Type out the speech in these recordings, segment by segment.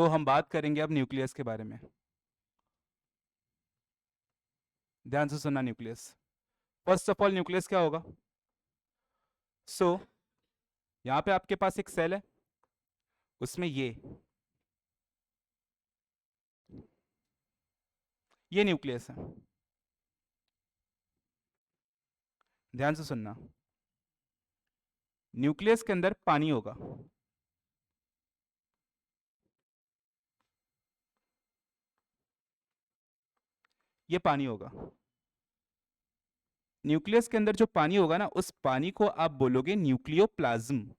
हम बात करेंगे अब न्यूक्लियस के बारे में। ध्यान से सुनना। Nucleus, first of all nucleus क्या होगा? सो यहाँ पे आपके पास एक सेल है, उसमें ये न्यूक्लियस है। ध्यान से सुनना। न्यूक्लियस के अंदर पानी होगा। ये पानी होगा। न्यूक्लियस के अंदर जो पानी होगा ना, उस पानी को आप बोलोगे न्यूक्लियोप्लाज्म।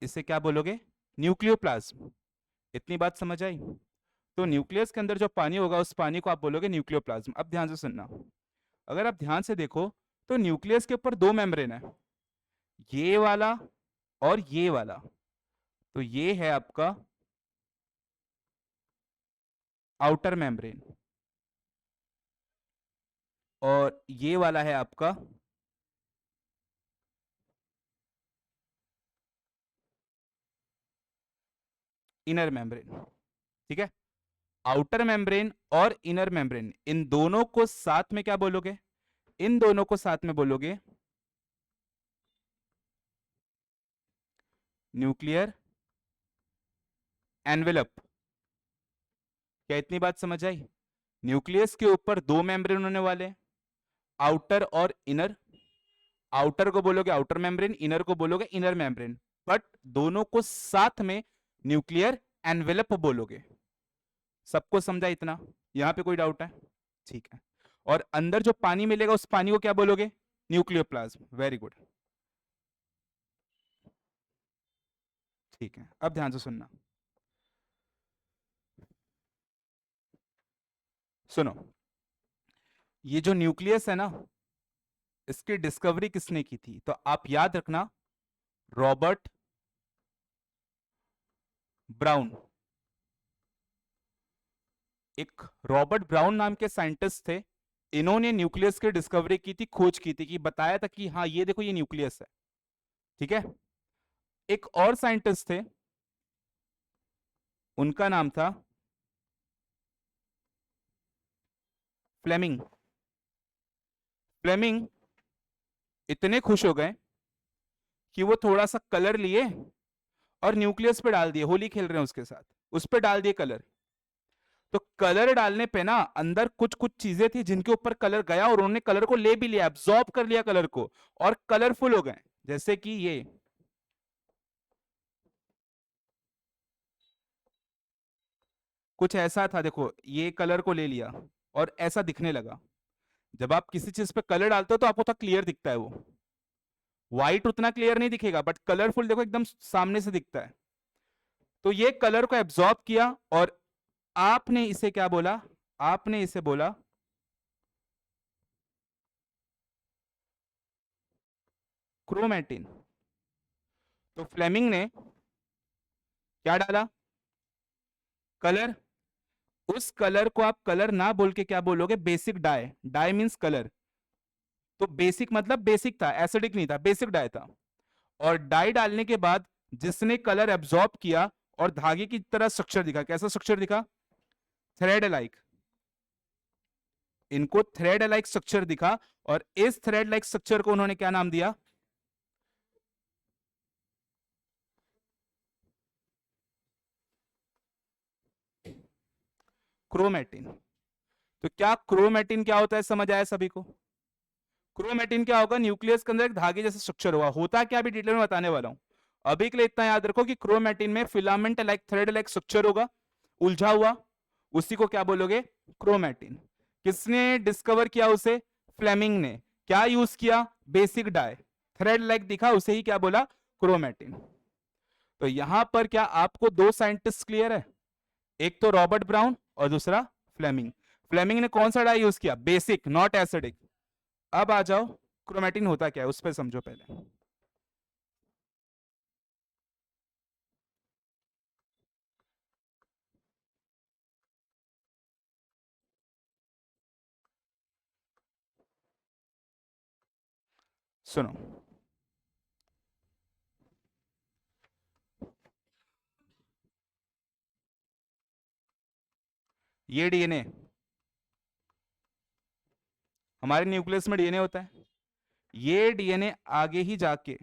इसे क्या बोलोगे? न्यूक्लियोप्लाज्म। इतनी बात समझ आई? तो न्यूक्लियस के अंदर जो पानी होगा, उस पानी को आप बोलोगे न्यूक्लियोप्लाज्म। अब ध्यान से सुनना। अगर आप ध्यान से देखो तो न्यूक्लियस के ऊपर दो मेम्ब्रेन है, ये वाला और ये वाला। तो ये है आपका आउटर मेम्ब्रेन, और ये वाला है आपका इनर मेम्ब्रेन। ठीक है? आउटर मेम्ब्रेन और इनर मेम्ब्रेन, इन दोनों को साथ में क्या बोलोगे? इन दोनों को साथ में बोलोगे न्यूक्लियर एनवेलप। क्या इतनी बात समझ आई? न्यूक्लियस के ऊपर दो मेम्ब्रेन होने वाले, आउटर और इनर। आउटर को बोलोगे आउटर मेम्ब्रेन, इनर को बोलोगे इनर मेम्ब्रेन, बट दोनों को साथ में न्यूक्लियर एनवेलप बोलोगे। सबको समझा इतना? यहां पे कोई डाउट है? ठीक है। और अंदर जो पानी मिलेगा, उस पानी को क्या बोलोगे? न्यूक्लियोप्लाज्म। Very good. ठीक है, अब ध्यान से सुनना। सुनो, ये जो न्यूक्लियस है ना, इसकी डिस्कवरी किसने की थी? तो आप याद रखना, रॉबर्ट ब्राउन। एक रॉबर्ट ब्राउन नाम के साइंटिस्ट थे, इन्होंने न्यूक्लियस की डिस्कवरी की थी, खोज की थी, कि बताया था कि हाँ ये देखो ये न्यूक्लियस है। ठीक है? एक और साइंटिस्ट थे, उनका नाम था फ्लेमिंग। फ्लेमिंग इतने खुश हो गए कि वो थोड़ा सा कलर लिए और न्यूक्लियस पे डाल दिए। होली खेल रहे हैं उसके साथ, उस पे डाल दिए कलर। तो कलर डालने पे ना, अंदर कुछ कुछ चीजें थी जिनके ऊपर कलर गया, और उन्होंने कलर को ले भी लिया, एब्जॉर्ब कर लिया कलर को, और कलरफुल हो गए। जैसे कि ये कुछ ऐसा था, देखो ये कलर को ले लिया और ऐसा दिखने लगा। जब आप किसी चीज पे कलर डालते हो तो आपको तो क्लियर दिखता है वो। व्हाइट उतना क्लियर नहीं दिखेगा, बट कलरफुल देखो एकदम सामने से दिखता है। तो ये कलर को एब्जॉर्ब किया, और आपने इसे क्या बोला? आपने इसे बोला क्रोमेटिन। तो फ्लेमिंग ने क्या डाला? कलर। उस कलर को आप कलर ना बोल के क्या बोलोगे? Basic dye. Dye means colour. तो बेसिक मतलब बेसिक था, एसिडिक नहीं था, बेसिक डाई था। और डाई डालने के बाद जिसने कलर एब्जॉर्ब किया और धागे की तरह स्ट्रक्चर दिखा। कैसा स्ट्रक्चर दिखा? Thread like. इनको थ्रेड लाइक स्ट्रक्चर दिखा, और इस थ्रेड लाइक स्ट्रक्चर को उन्होंने क्या नाम दिया? क्रोमेटिन। तो क्या क्रोमेटिन क्या होता है, समझ आया सभी को? क्रोमेटिन क्या होगा? न्यूक्लियस के अंदर एक धागे जैसा स्ट्रक्चर होगा, होता क्या अभी डिटेल में बताने वाला हूं। अभी के लिए इतना याद रखो कि क्रोमेटिन में filament like thread like structure होगा, उलझा हुआ। उसी को क्या बोलोगे? क्रोमेटिन। किसने डिस्कवर किया उसे? फ्लेमिंग ने। क्या यूज किया? Basic dye. थ्रेड लाइक दिखा, उसे ही क्या बोला? क्रोमेटिन। तो यहां पर क्या आपको दो साइंटिस्ट क्लियर है? एक तो रॉबर्ट ब्राउन और दूसरा फ्लेमिंग। फ्लेमिंग ने कौन सा डाई यूज किया? Basic, not acidic. अब आ जाओ, क्रोमेटिन होता क्या है उस पर समझो पहले। सुनो, ये डीएनए, हमारे न्यूक्लियस में डीएनए होता है, ये डीएनए आगे ही जाके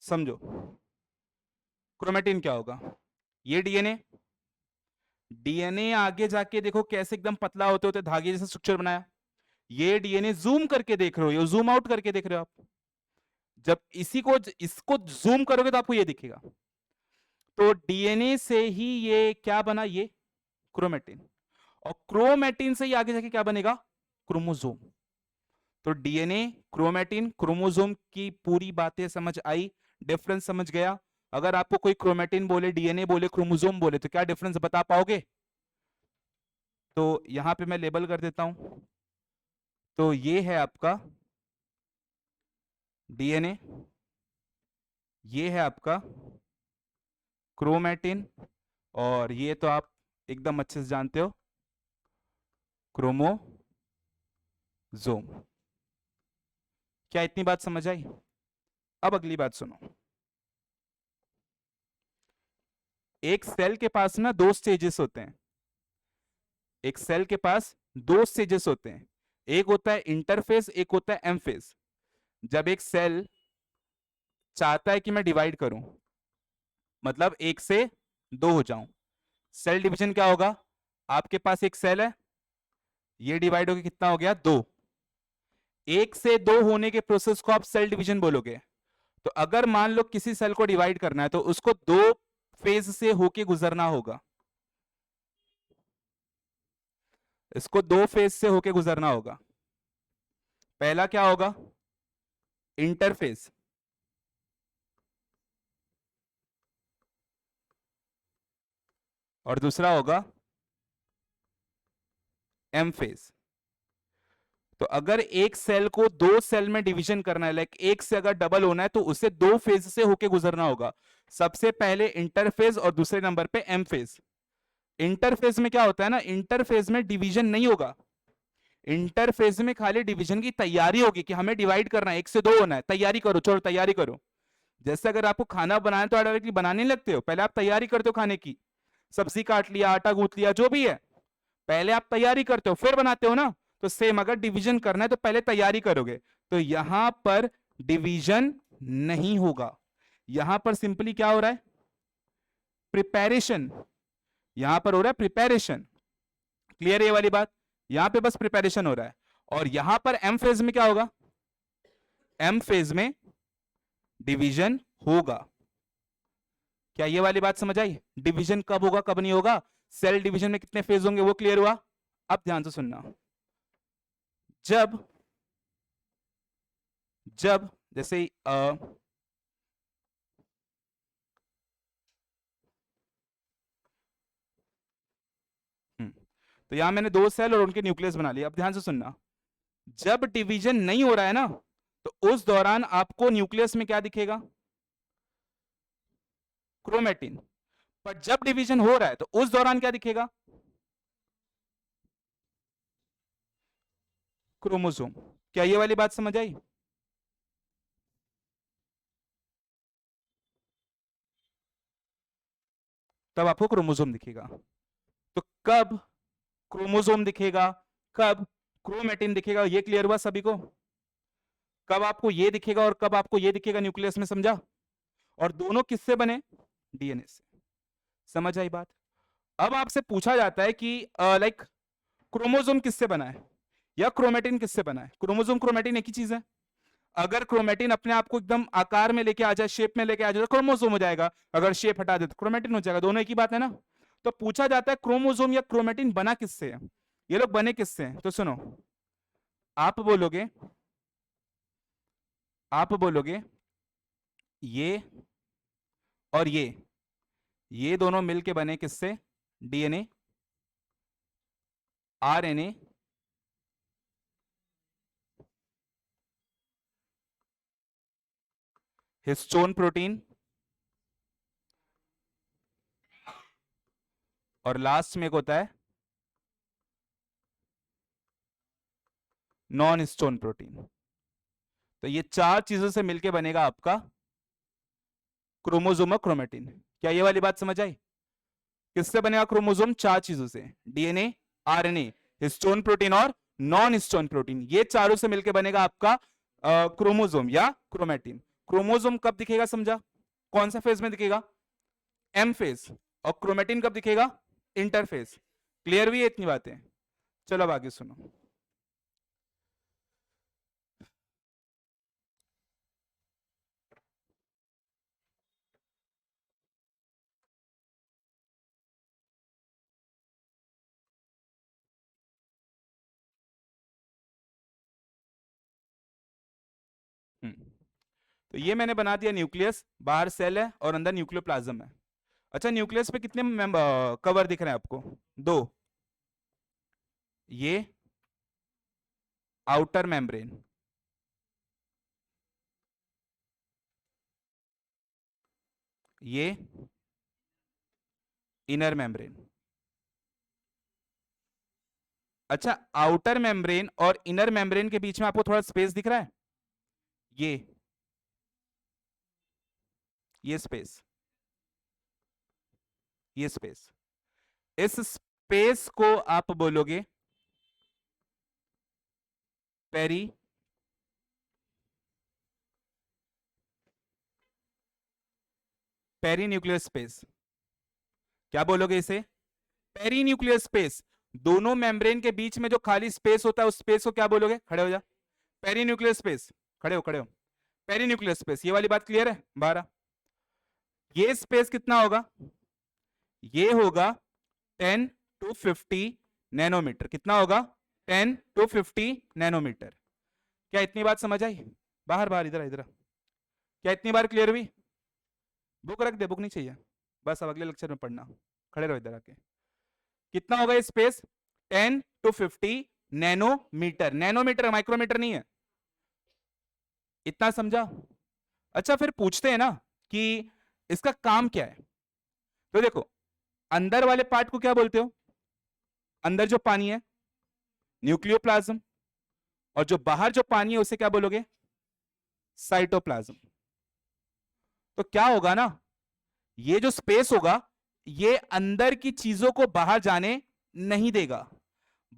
समझो क्रोमेटिन क्या होगा। ये डीएनए, डीएनए आगे जाके देखो कैसे एकदम पतला होते होते धागे जैसा स्ट्रक्चर बनाया। ये डीएनए जूम करके देख रहे हो, ये जूम आउट करके देख रहे हो आप। जब इसको जूम करोगे तो आपको ये दिखेगा। तो डीएनए से ही ये क्या बना, ये क्रोमेटिन, और क्रोमेटिन से ही आगे जाके क्या बनेगा, क्रोमोसोम। तो डीएनए, क्रोमेटिन, क्रोमोसोम की पूरी बातें समझ आई, डिफरेंस समझ गया। अगर आपको कोई क्रोमेटिन बोले, डीएनए बोले, क्रोमोसोम बोले तो क्या डिफरेंस बता पाओगे? तो यहां पे मैं लेबल कर देता हूं। तो ये है आपका डीएनए, ये है आपका क्रोमेटिन, और ये तो आप एकदम अच्छे से जानते हो, क्रोमोसोम। क्या इतनी बात समझ आई? अब अगली बात सुनो। एक सेल के पास ना दो स्टेजेस होते हैं, एक सेल के पास दो स्टेजेस होते हैं, एक होता है इंटरफेज, एक होता है एम फेज। जब एक सेल चाहता है कि मैं डिवाइड करूं, मतलब एक से दो हो जाऊं, सेल डिवीजन क्या होगा? आपके पास एक सेल है, ये डिवाइड होके कितना हो गया, दो। एक से दो होने के प्रोसेस को आप सेल डिवीजन बोलोगे। तो अगर मान लो किसी सेल को डिवाइड करना है तो उसको दो फेज से होके गुजरना होगा, इसको दो फेज से होके गुजरना होगा। पहला क्या होगा, इंटरफेज, और दूसरा होगा एम फेज। तो अगर एक सेल को दो सेल में डिवीजन करना है, लाइक एक से अगर डबल होना है तो उसे दो फेज से होके गुजरना होगा। सबसे पहले इंटरफेज और दूसरे नंबर पे एम फेज। इंटरफेज में क्या होता है ना, इंटरफेज में डिवीजन नहीं होगा, इंटरफेज में खाली डिवीजन की तैयारी होगी कि हमें डिवाइड करना है, एक से दो होना है, तैयारी करो, छोड़ो तैयारी करो। जैसे अगर आपको खाना बनाना तो डायरेक्टली बनाने नहीं लगते हो, पहले आप तैयारी करते हो खाने की, सब्जी काट लिया, आटा गूंथ लिया, जो भी है, पहले आप तैयारी करते हो फिर बनाते हो ना। तो सेम अगर डिवीजन करना है तो पहले तैयारी करोगे। तो यहां पर डिवीजन नहीं होगा, यहां पर सिंपली क्या हो रहा है, प्रिपरेशन। यहां पर हो रहा है प्रिपरेशन। क्लियर है ये वाली बात? यहां पे बस प्रिपरेशन हो रहा है। और यहां पर एम फेज में क्या होगा, एम फेज में डिवीजन होगा। क्या ये वाली बात समझ आई? डिवीजन कब होगा कब नहीं होगा, सेल डिवीजन में कितने फेज होंगे वो क्लियर हुआ। अब ध्यान से सुनना, जब जब जैसे तो यहां मैंने दो सेल और उनके न्यूक्लियस बना लिया। अब ध्यान से सुनना, जब डिवीजन नहीं हो रहा है ना तो उस दौरान आपको न्यूक्लियस में क्या दिखेगा, क्रोमेटिन। पर जब डिवीजन हो रहा है तो उस दौरान क्या दिखेगा, क्रोमोसोम। क्या ये वाली बात समझ आई? तब आपको क्रोमोसोम दिखेगा। तो कब क्रोमोसोम दिखेगा, कब क्रोमेटिन दिखेगा, ये क्लियर हुआ सभी को? कब आपको ये दिखेगा और कब आपको ये दिखेगा न्यूक्लियस में, समझा? और दोनों किससे बने? डीएनए से। समझ आई बात? अब आपसे पूछा जाता है कि लाइक क्रोमोसोम किससे बना है या क्रोमेटिन किससे बना है? क्रोमोसोम क्रोमेटिन एक ही चीज है। अगर क्रोमेटिन अपने आप को एकदम आकार में लेके आ जाए, शेप में लेके आ जाए, तो क्रोमोसोम हो जाएगा। अगर शेप हटा दे तो क्रोमेटिन हो जाएगा। दोनों एक ही बात है ना? तो पूछा जाता है क्रोमोसोम या क्रोमेटिन बना किससे है? ये लोग बने किससे हैं? तो सुनो, आप बोलोगे, आप बोलोगे ये और ये दोनों मिलके बने किससे? डीएनए, आरएनए, हिस्टोन प्रोटीन, और लास्ट में एक होता है नॉन हिस्टोन प्रोटीन। तो ये चार चीजों से मिलके बनेगा आपका क्रोमोसोम और क्रोमेटिन। क्या ये वाली बात समझ आई? किससे बनेगा क्रोमोसोम? चार चीजों से, डीएनए, आरएनए, हिस्टोन प्रोटीन और नॉन हिस्टोन प्रोटीन। ये चारों से मिलकर बनेगा आपका क्रोमोसोम या क्रोमेटिन। क्रोमोसोम कब दिखेगा समझा? कौन सा फेज में दिखेगा? M phase. और क्रोमेटिन कब दिखेगा? इंटरफेज। क्लियर हुई है इतनी बातें? चलो अब आगे सुनो। तो ये मैंने बना दिया न्यूक्लियस, बाहर सेल है और अंदर न्यूक्लियोप्लाज्म है। अच्छा, न्यूक्लियस पे कितने कवर दिख रहे हैं आपको? दो। ये आउटर मेम्ब्रेन, ये इनर मेम्ब्रेन। अच्छा, आउटर मेम्ब्रेन और इनर मेम्ब्रेन के बीच में आपको थोड़ा स्पेस दिख रहा है? ये स्पेस, ये स्पेस, इस स्पेस को आप बोलोगे पेरी पेरी न्यूक्लियर स्पेस। क्या बोलोगे इसे? Perinuclear space. दोनों मेम्ब्रेन के बीच में जो खाली स्पेस होता है उस स्पेस को क्या बोलोगे? खड़े हो जा। Perinuclear space. खड़े हो, खड़े हो। Perinuclear space. ये वाली बात क्लियर है? 12। ये स्पेस कितना होगा? ये होगा 10 टू 50 नैनोमीटर। कितना होगा? 10 टू 50 नैनोमीटर। क्या इतनी बात समझ आई? बाहर बाहर, इधर इधर। क्या इतनी बार क्लियर हुई? बुक रख दे, बुक नहीं चाहिए, बस अब अगले लेक्चर में पढ़ना। खड़े रहो इधर आके। कितना होगा ये space? 10 to 50 nanometre. Nanometre, micrometre नहीं है। इतना समझा? अच्छा, फिर पूछते हैं ना कि इसका काम क्या है। तो देखो, अंदर वाले पार्ट को क्या बोलते हो? अंदर जो पानी है, न्यूक्लियोप्लाज्म। और जो बाहर जो पानी है उसे क्या बोलोगे? साइटोप्लाज्म। तो क्या होगा ना, ये जो स्पेस होगा ये अंदर की चीजों को बाहर जाने नहीं देगा,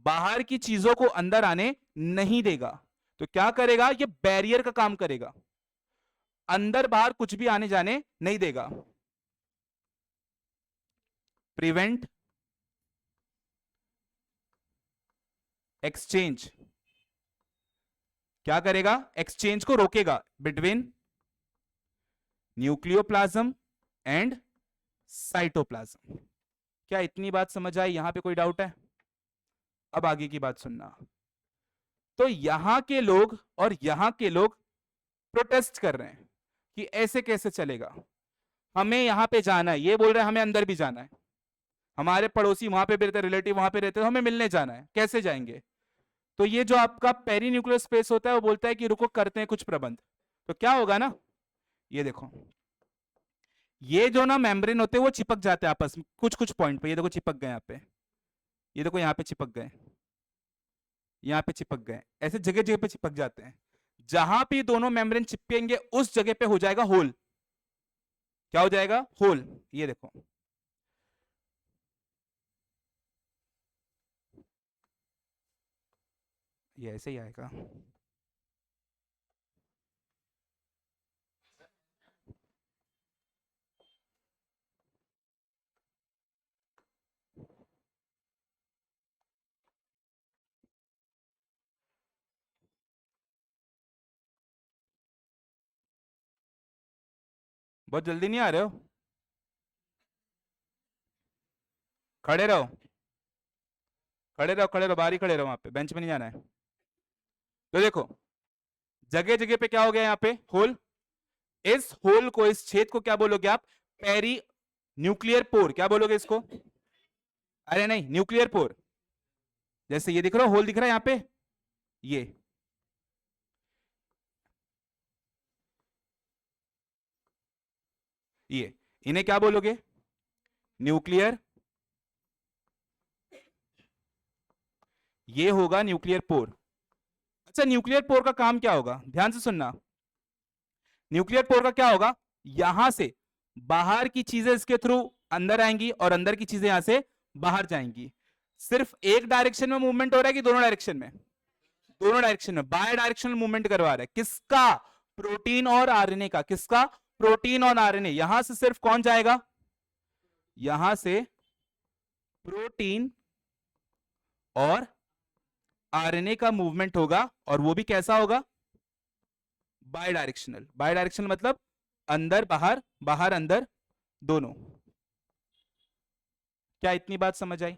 बाहर की चीजों को अंदर आने नहीं देगा। तो क्या करेगा? ये बैरियर का काम करेगा, अंदर बाहर कुछ भी आने जाने नहीं देगा। Prevent exchange. क्या करेगा? एक्सचेंज को रोकेगा बिटवीन न्यूक्लियोप्लाज्म एंड साइटोप्लाज्म। क्या इतनी बात समझ आई? यहां पे कोई डाउट है? अब आगे की बात सुनना। तो यहां के लोग और यहां के लोग प्रोटेस्ट कर रहे हैं कि ऐसे कैसे चलेगा, हमें यहां पे जाना है। ये बोल रहे हैं हमें अंदर भी जाना है, हमारे पड़ोसी वहां पे भी रहते, रिलेटिव वहां पे रहते, तो हमें मिलने जाना है, कैसे जाएंगे? तो ये जो आपका पेरी न्यूक्लियर स्पेस होता है वो बोलता है कि रुको, करते हैं कुछ प्रबंध। तो क्या होगा ना, ये देखो, ये जो ना मेम्ब्रेन होते हैं वो चिपक जाते हैं आपस में कुछ कुछ पॉइंट पे। ये देखो चिपक गए यहाँ पे, ये देखो यहाँ पे चिपक गए, यहाँ पे चिपक गए, ऐसे जगह जगह पे चिपक जाते हैं। जहां भी दोनों मेम्ब्रेन चिपकेंगे उस जगह पे हो जाएगा होल। क्या हो जाएगा? होल। ये देखो, ये ऐसे ही आएगा। बहुत जल्दी नहीं आ रहे हो? खड़े रहो, खड़े रहो, खड़े रहो, बाहर ही खड़े रहो, वहां पे बेंच में नहीं जाना है। तो देखो, जगह जगह पे क्या हो गया यहाँ पे? होल। इस होल को, इस छेद को क्या बोलोगे आप? Perinuclear pore. क्या बोलोगे इसको? अरे नहीं, न्यूक्लियर पोर। जैसे ये दिख रहा है, होल दिख रहा है यहाँ पे, ये इन्हें क्या बोलोगे? न्यूक्लियर। ये होगा न्यूक्लियर पोर। अच्छा, न्यूक्लियर पोर का काम क्या होगा? ध्यान से सुनना। न्यूक्लियर पोर का क्या होगा? यहां से बाहर की चीजें इसके थ्रू अंदर आएंगी और अंदर की चीजें यहां से बाहर जाएंगी। सिर्फ एक डायरेक्शन में मूवमेंट हो रहा है कि दोनों डायरेक्शन में? दोनों डायरेक्शन में बाय डायरेक्शनल मूवमेंट करवा रहा है। किसका? प्रोटीन और आरएनए का। किसका? प्रोटीन और आरएनए। यहां से सिर्फ कौन जाएगा? यहां से प्रोटीन और आरएनए का मूवमेंट होगा, और वो भी कैसा होगा? Bye directional. बाय डायरेक्शनल मतलब अंदर बाहर, बाहर अंदर, दोनों। क्या इतनी बात समझ आई?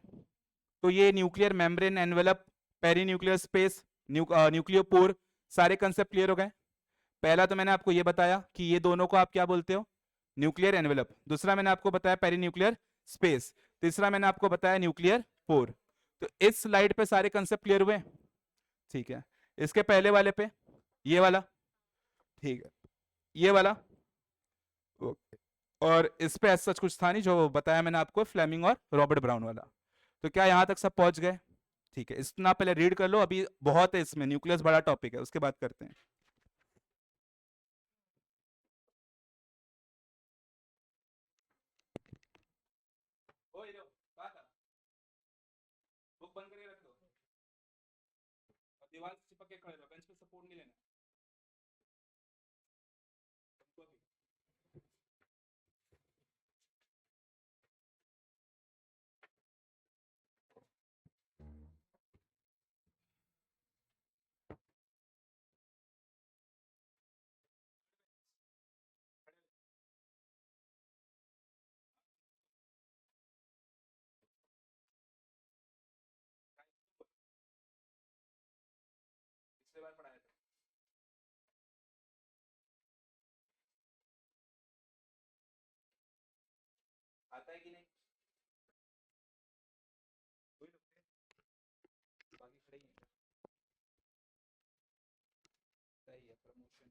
तो ये nuclear membrane, envelope, perinuclear space, nucleopore, सारे कंसेप्ट क्लियर हो गए। पहला तो मैंने आपको ये बताया कि ये दोनों को आप क्या बोलते हो? Nuclear envelope. दूसरा मैंने आपको बताया पेरी न्यूक्लियर स्पेस। तीसरा मैंने आपको बताया न्यूक्लियर पोर। तो इस स्लाइड पे सारे कंसेप्ट क्लियर हुए? ठीक है। इसके पहले वाले पे, ये वाला, ठीक है, ये वाला, ओके। और इस पे ऐसा कुछ था नहीं, जो बताया मैंने आपको, फ्लेमिंग और रॉबर्ट ब्राउन वाला। तो क्या यहां तक सब पहुंच गए? ठीक है, इतना पहले रीड कर लो, अभी बहुत है इसमें, न्यूक्लियस बड़ा टॉपिक है, उसके बाद करते हैं। बुक बंद करके रख दो और दीवार से चिपक के खड़े रहो, बेंच पे सपोर्ट नहीं लेना। पिछले बार पढ़ाया था, आता है कि नहीं? कोई लोग थे, बाकी खड़े ही हैं। सही है, प्रमोशन।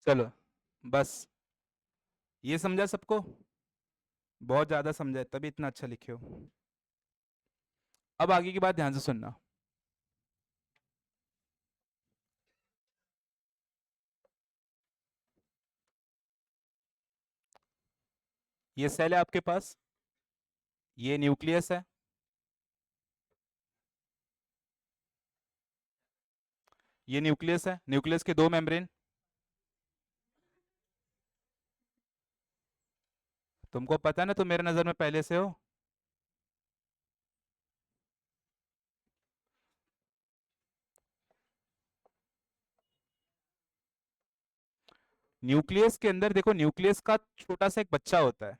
चलो, बस ये समझा सबको? बहुत ज्यादा समझा है, तभी इतना अच्छा लिखे हो। अब आगे की बात ध्यान से सुनना। ये सेल है आपके पास, ये न्यूक्लियस है, ये न्यूक्लियस है। न्यूक्लियस के दो मेम्ब्रेन। तुमको पता है ना, तुम मेरे नजर में पहले से हो। न्यूक्लियस के अंदर देखो, न्यूक्लियस का छोटा सा एक बच्चा होता है।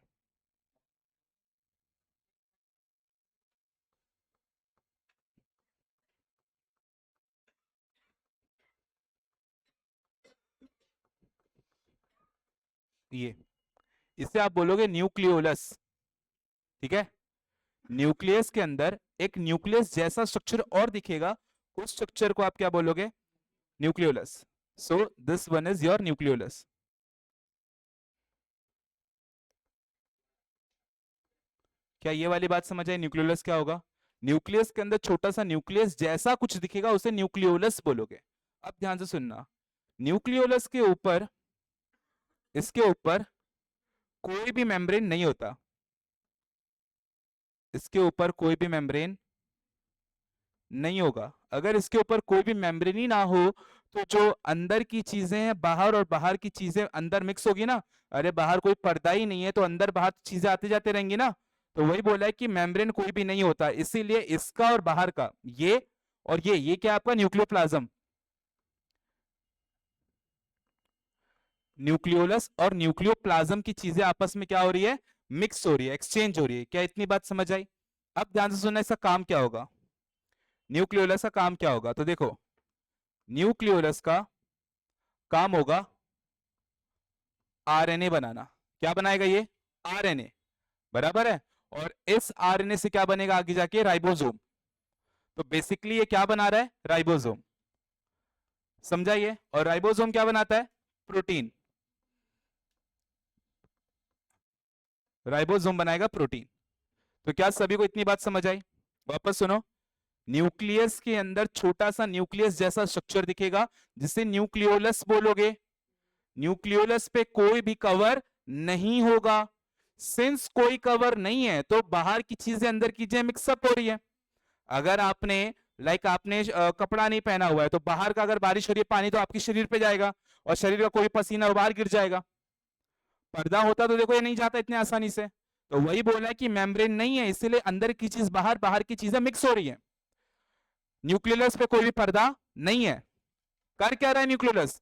ये, इसे आप बोलोगे न्यूक्लियोलस। ठीक है। न्यूक्लियस के अंदर एक न्यूक्लियस जैसा स्ट्रक्चर और दिखेगा, उस स्ट्रक्चर को आप क्या बोलोगे? Nucleolus. So this one is your nucleolus. क्या ये वाली बात समझ आई? न्यूक्लियोलस क्या होगा? न्यूक्लियस के अंदर छोटा सा न्यूक्लियस जैसा कुछ दिखेगा, उसे न्यूक्लियोलस बोलोगे। अब ध्यान से सुनना, न्यूक्लियोलस के ऊपर, इसके ऊपर कोई भी मेम्ब्रेन नहीं होता। इसके ऊपर कोई भी मेम्ब्रेन नहीं होगा। अगर इसके ऊपर कोई भी मेम्ब्रेन ही ना हो, तो जो अंदर की चीजें हैं बाहर और बाहर की चीजें अंदर मिक्स होगी ना। अरे बाहर कोई पर्दा ही नहीं है तो अंदर बाहर चीजें आते जाते रहेंगी ना। तो वही बोला है कि मेम्ब्रेन कोई भी नहीं होता, इसीलिए इसका और बाहर का ये और ये क्या आपका न्यूक्लियोप्लाज्म, न्यूक्लियोलस और न्यूक्लियोप्लाज्म की चीजें आपस में क्या हो रही है, मिक्स हो रही है, एक्सचेंज हो रही है। क्या इतनी बात समझ आई? अब ध्यान से सुनना, इसका काम क्या होगा, न्यूक्लियोलस का काम क्या होगा। तो देखो न्यूक्लियोलस का काम होगा आरएनए बनाना। क्या बनाएगा ये, आरएनए, बराबर है। और इस आरएनए से क्या बनेगा आगे जाके, राइबोसोम। तो बेसिकली ये क्या बना रहा है, राइबोसोम, समझाइए। और राइबोसोम क्या बनाता है, प्रोटीन, राइबोसोम बनाएगा प्रोटीन। तो क्या सभी को इतनी बात समझ आई? वापस सुनो, न्यूक्लियस के अंदर छोटा सा न्यूक्लियस जैसा स्ट्रक्चर दिखेगा जिसे न्यूक्लियोलस बोलोगे। न्यूक्लियोलस पे कोई भी कवर नहीं होगा। सिंस कोई कवर नहीं है तो बाहर की चीजें अंदर की चीजें मिक्सअप हो रही है। अगर आपने आपने कपड़ा नहीं पहना हुआ है तो बाहर का अगर बारिश हो रही है पानी तो आपके शरीर पे जाएगा और शरीर का कोई पसीना बाहर गिर जाएगा। पर्दा होता तो देखो ये नहीं जाता इतने आसानी से। तो वही बोला है कि मेम्ब्रेन नहीं है इसीलिए अंदर की चीज बाहर, बाहर की चीजें मिक्स हो रही है। न्यूक्लियस पे कोई भी पर्दा नहीं है। कर क्या रहा है न्यूक्लियस,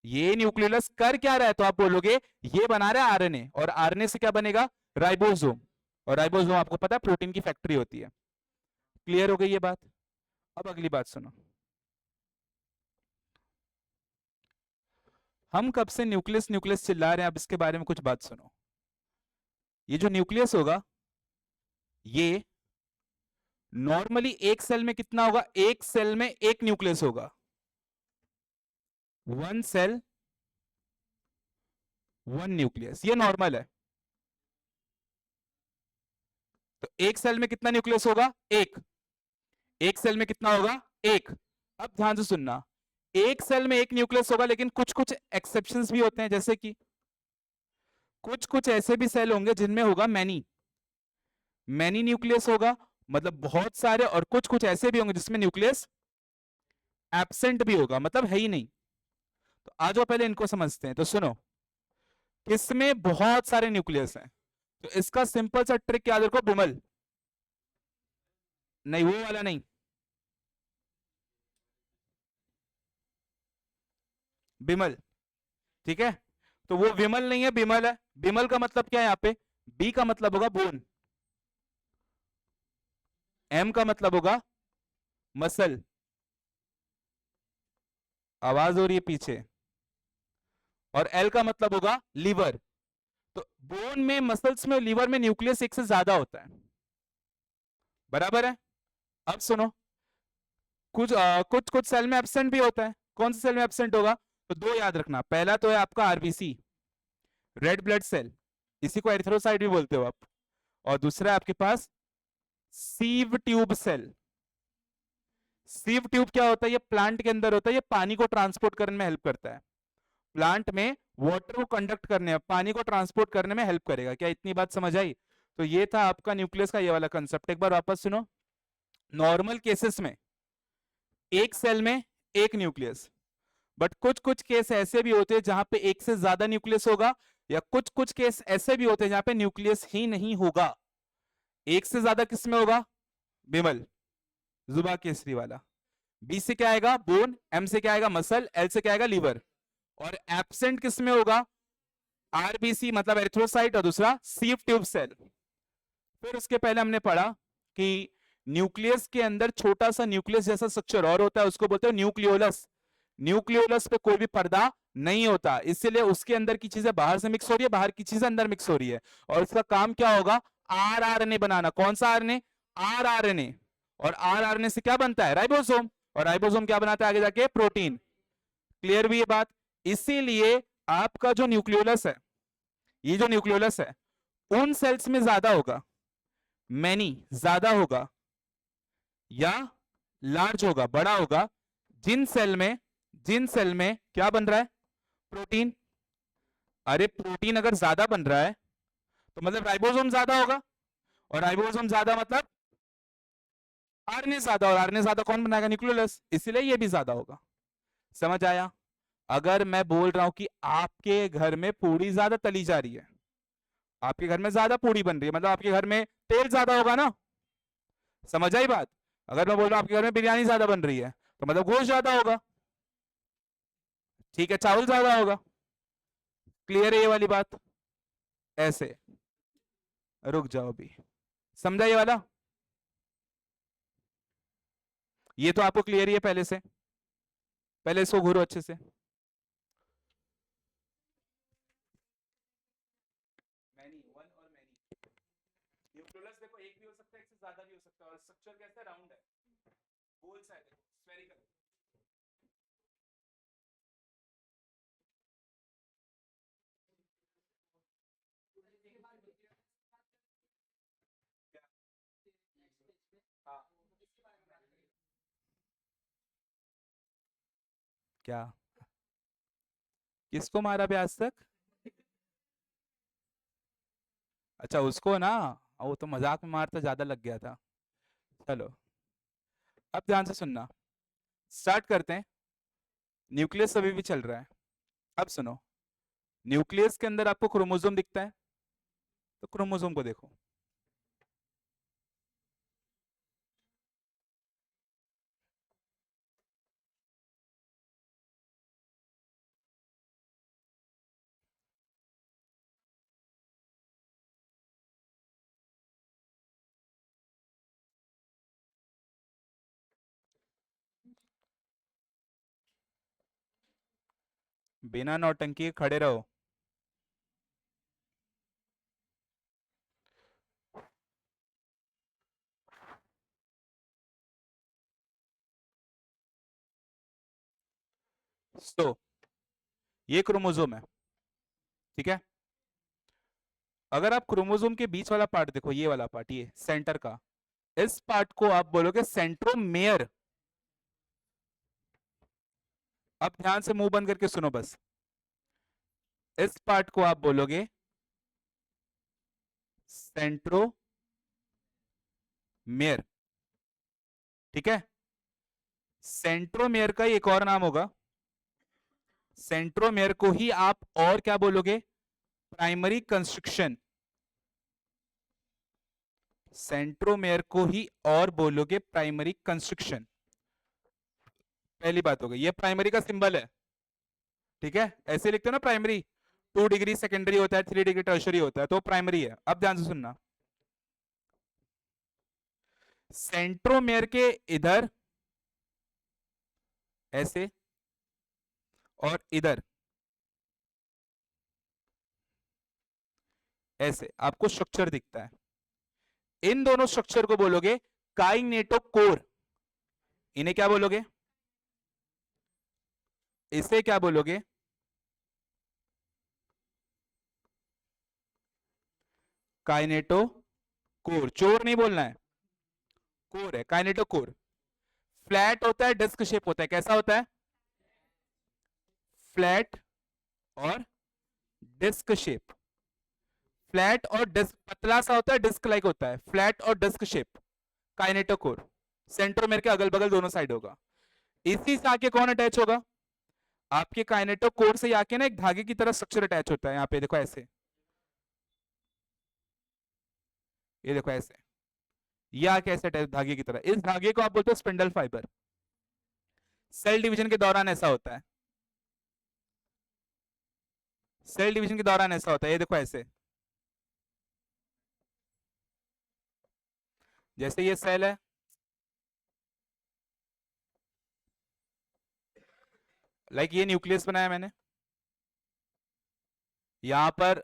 ये न्यूक्लियस कर क्या रहा है, तो आप बोलोगे ये बना रहा है आरएनए, और आरएनए से क्या बनेगा, राइबोसोम। और राइबोसोम आपको पता है प्रोटीन की फैक्ट्री होती है। क्लियर हो गई ये बात? अब अगली बात सुनो, हम कब से न्यूक्लियस न्यूक्लियस चिल्ला रहे हैं, अब इसके बारे में कुछ बात सुनो। ये जो न्यूक्लियस होगा ये नॉर्मली एक सेल में कितना होगा, एक सेल में एक न्यूक्लियस होगा, वन सेल वन न्यूक्लियस, ये नॉर्मल है। तो एक सेल में कितना न्यूक्लियस होगा, एक सेल में कितना होगा, एक। अब ध्यान से सुनना, एक सेल में एक न्यूक्लियस होगा लेकिन कुछ कुछ एक्सेप्शंस भी होते हैं, जैसे कि कुछ कुछ ऐसे भी सेल होंगे जिनमें होगा मैनी मैनी न्यूक्लियस होगा, मतलब बहुत सारे, और कुछ कुछ ऐसे भी होंगे जिसमें न्यूक्लियस एब्सेंट भी होगा, मतलब है ही नहीं। तो आ जाओ पहले इनको समझते हैं। तो सुनो, किसमें बहुत सारे न्यूक्लियस हैं, तो इसका सिंपल सा ट्रिक याद रखो, बिमल, नहीं वो वाला नहीं, बिमल, ठीक है। तो वो विमल नहीं है, बिमल है। बिमल का मतलब क्या है यहाँ पे, बी का मतलब होगा बोन, एम का मतलब होगा मसल, आवाज हो रही है पीछे, और एल का मतलब होगा लीवर। तो बोन में, मसल्स में, लीवर में न्यूक्लियस एक से ज्यादा होता है, बराबर है। अब सुनो, कुछ कुछ सेल में एब्सेंट भी होता है। कौन से सेल में एब्सेंट होगा, तो दो याद रखना, पहला तो है आपका आरबीसी, रेड ब्लड सेल, इसी को एरिथ्रोसाइट भी बोलते हो आप। और दूसरा है आपके पास sieve tube cell. Sieve tube क्या होता है, ये प्लांट के अंदर होता है, ये पानी को ट्रांसपोर्ट करने में हेल्प करता है। प्लांट में वाटर को कंडक्ट करने, पानी को ट्रांसपोर्ट करने में हेल्प करेगा। क्या इतनी बात समझ आई? तो ये था आपका न्यूक्लियस का ये वाला कंसेप्ट। एक बार वापस सुनो, नॉर्मल केसेस में एक सेल में एक न्यूक्लियस, बट कुछ कुछ केस ऐसे भी होते हैं जहां पे एक से ज्यादा न्यूक्लियस होगा, या कुछ कुछ केस ऐसे भी होते हैं जहां पे न्यूक्लियस ही नहीं होगा। एक से ज्यादा किस में होगा, बिमल, जुबा केसरी वाला। बी से क्या आएगा, बोन, एम से क्या आएगा, मसल, एल से क्या आएगा, लीवर। और एब्सेंट किस में होगा, आरबीसी मतलब एरिथ्रोसाइट, और दूसरा सीव ट्यूब सेल। फिर उसके पहले हमने पढ़ा कि न्यूक्लियस के अंदर छोटा सा न्यूक्लियस जैसा स्ट्रक्चर और होता है, उसको बोलते हैं न्यूक्लियोलस। न्यूक्लियोलस पे कोई भी पर्दा नहीं होता, इसीलिए उसके अंदर की चीजें बाहर से मिक्स हो रही है, बाहर की चीजें अंदर मिक्स हो रही है। और इसका काम क्या होगा, आरआरएनए बनाना। कौन सा आरएनए, आरआरएनए। और आरआरएनए से क्या बनता है, राइबोसोम। और राइबोसोम क्या बनाता है आगे जाके, प्रोटीन। क्लियर भी ये बात? इसीलिए आपका जो न्यूक्लियोलस है, ये जो न्यूक्लियोलस है, उन सेल्स में ज्यादा होगा, मैनी ज्यादा होगा, या लार्ज होगा, बड़ा होगा, जिन सेल में क्या बन रहा है, प्रोटीन। अरे प्रोटीन अगर ज्यादा बन रहा है तो मतलब राइबोसोम ज्यादा होगा, और राइबोसोम ज्यादा मतलब आरएनए ज्यादा, और आरएनए ज्यादा कौन बनाएगा, न्यूक्लियोलस, इसलिए ये भी ज्यादा होगा। समझ आया? अगर मैं बोल रहा हूं कि आपके घर में पूड़ी ज्यादा तली जा रही है, आपके घर में ज्यादा पूड़ी बन रही है, मतलब आपके घर में तेल ज्यादा होगा ना, समझ आई बात? अगर मैं बोल रहा हूं आपके घर में बिरयानी ज्यादा बन रही है, तो मतलब गोश्त ज्यादा होगा, ठीक है, चावल ज्यादा होगा। क्लियर है ये वाली बात? ऐसे, रुक जाओ अभी, समझा ये वाला? ये तो आपको क्लियर ही है पहले से, पहले इसको घूरो अच्छे से। मैनी, वन और मैनी, न्यूक्लियस देखो एक भी हो सकता है, एक से ज्यादा भी हो सकता है, और स्ट्रक्चर कैसा है? राउंड है, गोल सा है, देखो स्फेरिकल। हाँ, क्या? किसको मारा बे आज तक? अच्छा उसको ना, वो तो मजाक में मारता, ज्यादा लग गया था। चलो, अब ध्यान से सुनना, स्टार्ट करते हैं। न्यूक्लियस अभी भी चल रहा है। अब सुनो, न्यूक्लियस के अंदर आपको क्रोमोसोम दिखता है, तो क्रोमोसोम को देखो। बिना नौटंकी के खड़े रहो। तो ये क्रोमोसोम है, ठीक है? अगर आप क्रोमोसोम के बीच वाला पार्ट देखो, ये वाला पार्ट, ये सेंटर का, इस पार्ट को आप बोलोगे सेंट्रोमेयर। अब ध्यान से मुंह बंद करके सुनो बस, इस पार्ट को आप बोलोगे सेंट्रोमेयर, ठीक है? सेंट्रोमेयर का एक और नाम होगा, सेंट्रोमेयर को ही आप और क्या बोलोगे? Primary constriction. सेंट्रोमेयर को ही और बोलोगे प्राइमरी कंस्ट्रक्शन। पहली बात हो गई, ये प्राइमरी का सिंबल है, ठीक है? ऐसे लिखते हो ना प्राइमरी, 2 डिग्री सेकेंडरी होता है, 3 डिग्री टर्शरी होता है, तो प्राइमरी है। अब ध्यान से सुनना, सेंट्रोमेयर के इधर ऐसे और इधर ऐसे आपको स्ट्रक्चर दिखता है, इन दोनों स्ट्रक्चर को बोलोगे काइनेटोकोर। इन्हें क्या बोलोगे? इसे क्या बोलोगे? काइनेटोकोर। चोर नहीं बोलना है, कोर है, काइनेटोकोर। फ्लैट होता है, डिस्क शेप होता है, कैसा होता है? फ्लैट और डिस्क शेप। फ्लैट और डिस्क, पतला सा होता है, डिस्क लाइक होता है, फ्लैट और डिस्क शेप, काइनेटोकोर। सेंट्रोमेयर के अगल बगल दोनों साइड होगा। इसी से आके कौन अटैच होगा? आपके काइनेटोकोर से आके ना एक धागे की तरह स्ट्रक्चर अटैच होता है, यहाँ पे देखो ऐसे, ये देखो ऐसे, ये आके ऐसे अटैच धागे की तरह, इस धागे को आप बोलते हो स्पिंडल फाइबर। सेल डिवीजन के दौरान ऐसा होता है, सेल डिवीजन के दौरान ऐसा होता है, ये देखो ऐसे, जैसे ये सेल है, लाइक ये न्यूक्लियस बनाया मैंने, यहां पर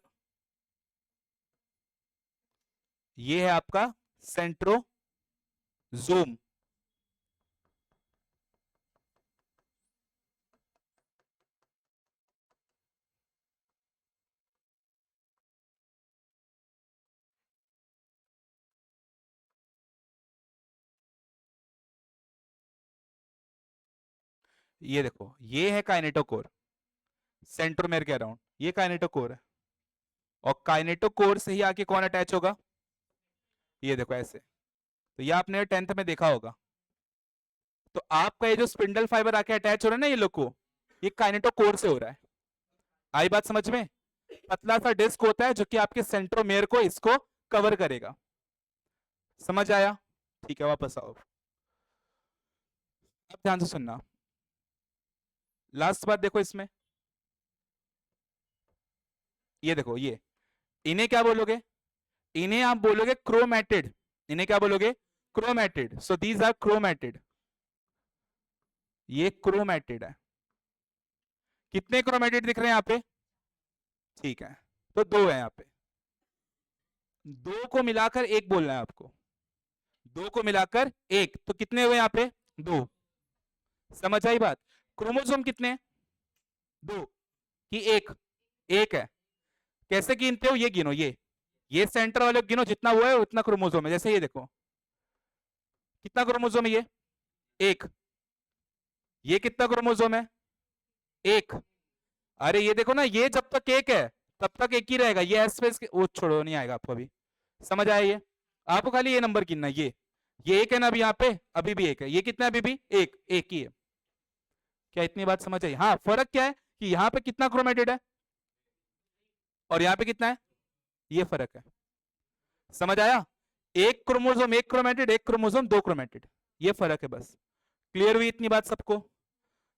ये है आपका सेंट्रोजोम। ये देखो, ये है काइनेटोकोर, सेंट्रोमेयर के अराउंड, ये काइनेटोकोर है, और काइनेटोकोर से ही आके कौन अटैच होगा? ये देखो ऐसे। तो ये आपने 10th में देखा होगा। तो आपका ये जो स्पिंडल फाइबर आके अटैच हो रहा है ना ये लोग को, ये काइनेटोकोर से हो रहा है। आई बात समझ में? पतला सा डिस्क होता है जो कि आपके सेंट्रोमेयर को इसको कवर करेगा। समझ आया? ठीक है, वापस आओ। अब ध्यान से सुनना, लास्ट बात देखो इसमें, ये देखो, ये इन्हें क्या बोलोगे? इन्हें आप बोलोगे क्रोमेटिड। इन्हें क्या बोलोगे? Chromatid. So these are chromatid. ये क्रोमेटिड है। कितने क्रोमेटिड दिख रहे हैं यहाँ पे? ठीक है, तो दो है यहाँ पे। दो को मिलाकर एक बोलना है आपको। दो को मिलाकर एक, तो कितने हुए यहाँ पे? दो। समझ आई बात? क्रोमोसोम कितने हैं? दो कि एक? एक है। कैसे गिनते हो? ये गिनो, ये सेंटर वाले गिनो, जितना हुआ है उतना क्रोमोसोम है। जैसे ये देखो, कितना क्रोमोसोम है? ये एक। ये कितना क्रोमोसोम है? एक। अरे ये देखो ना, ये जब तक एक है तब तक एक ही रहेगा। ये एस स्पेस वो छोड़ो, नहीं आएगा आपको अभी। समझ आया? ये आपको खाली ये नंबर गिनना है। ये एक है ना अभी यहाँ पे, अभी भी एक है। ये कितना है? अभी भी एक, एक ही है। क्या इतनी बात समझ आई? हाँ, फर्क क्या है कि यहाँ पे कितना क्रोमेटिड है और यहाँ पे कितना है, ये फर्क है। समझ आया? एक क्रोमोसोम एक क्रोमेटिड, एक क्रोमोसोम दो क्रोमेटिड, ये फर्क है बस। क्लियर हुई इतनी बात सबको?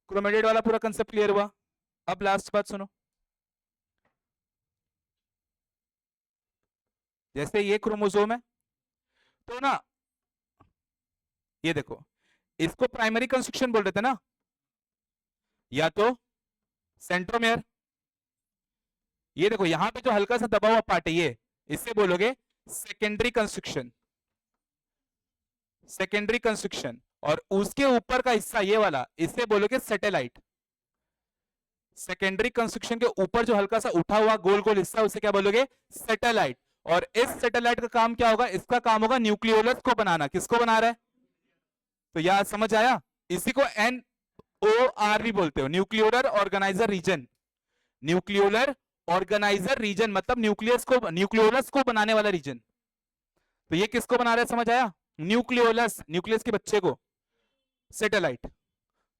क्रोमेटिड वाला पूरा कंसेप्ट क्लियर हुआ? अब लास्ट बात सुनो। जैसे ये क्रोमोसोम है, तो ना ये देखो, इसको प्राइमरी कंस्ट्रक्शन बोल रहे थे ना, या तो सेंट्रोमेयर। ये देखो यहां पे जो हल्का सा दबा हुआ पार्ट है, ये इससे बोलोगे सेकेंडरी कंस्ट्रक्शन। Secondary constriction. और उसके ऊपर का हिस्सा ये वाला, इससे बोलोगे सैटेलाइट। सेकेंडरी कंस्ट्रक्शन के ऊपर जो हल्का सा उठा हुआ गोल गोल हिस्सा, उसे क्या बोलोगे? सैटेलाइट। और इस सैटेलाइट का काम क्या होगा? इसका काम होगा न्यूक्लियोलस को बनाना। किसको बना रहा है? तो यार समझ आया? इसी को NOR भी बोलते हो, nucleolar organiser region. Nucleolar organiser region मतलब न्यूक्लियस को, न्यूक्लियोलस को बनाने वाला रीजन। तो ये किसको बना रहा है? समझ आया? न्यूक्लियोलस, न्यूक्लियस के बच्चे को। सैटेलाइट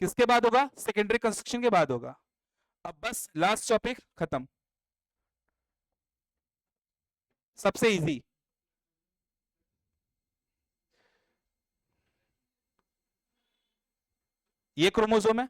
किसके बाद होगा? सेकेंडरी कंस्ट्रक्शन के बाद होगा। अब बस लास्ट टॉपिक खत्म, सबसे इजी। ये क्रोमोसोम है,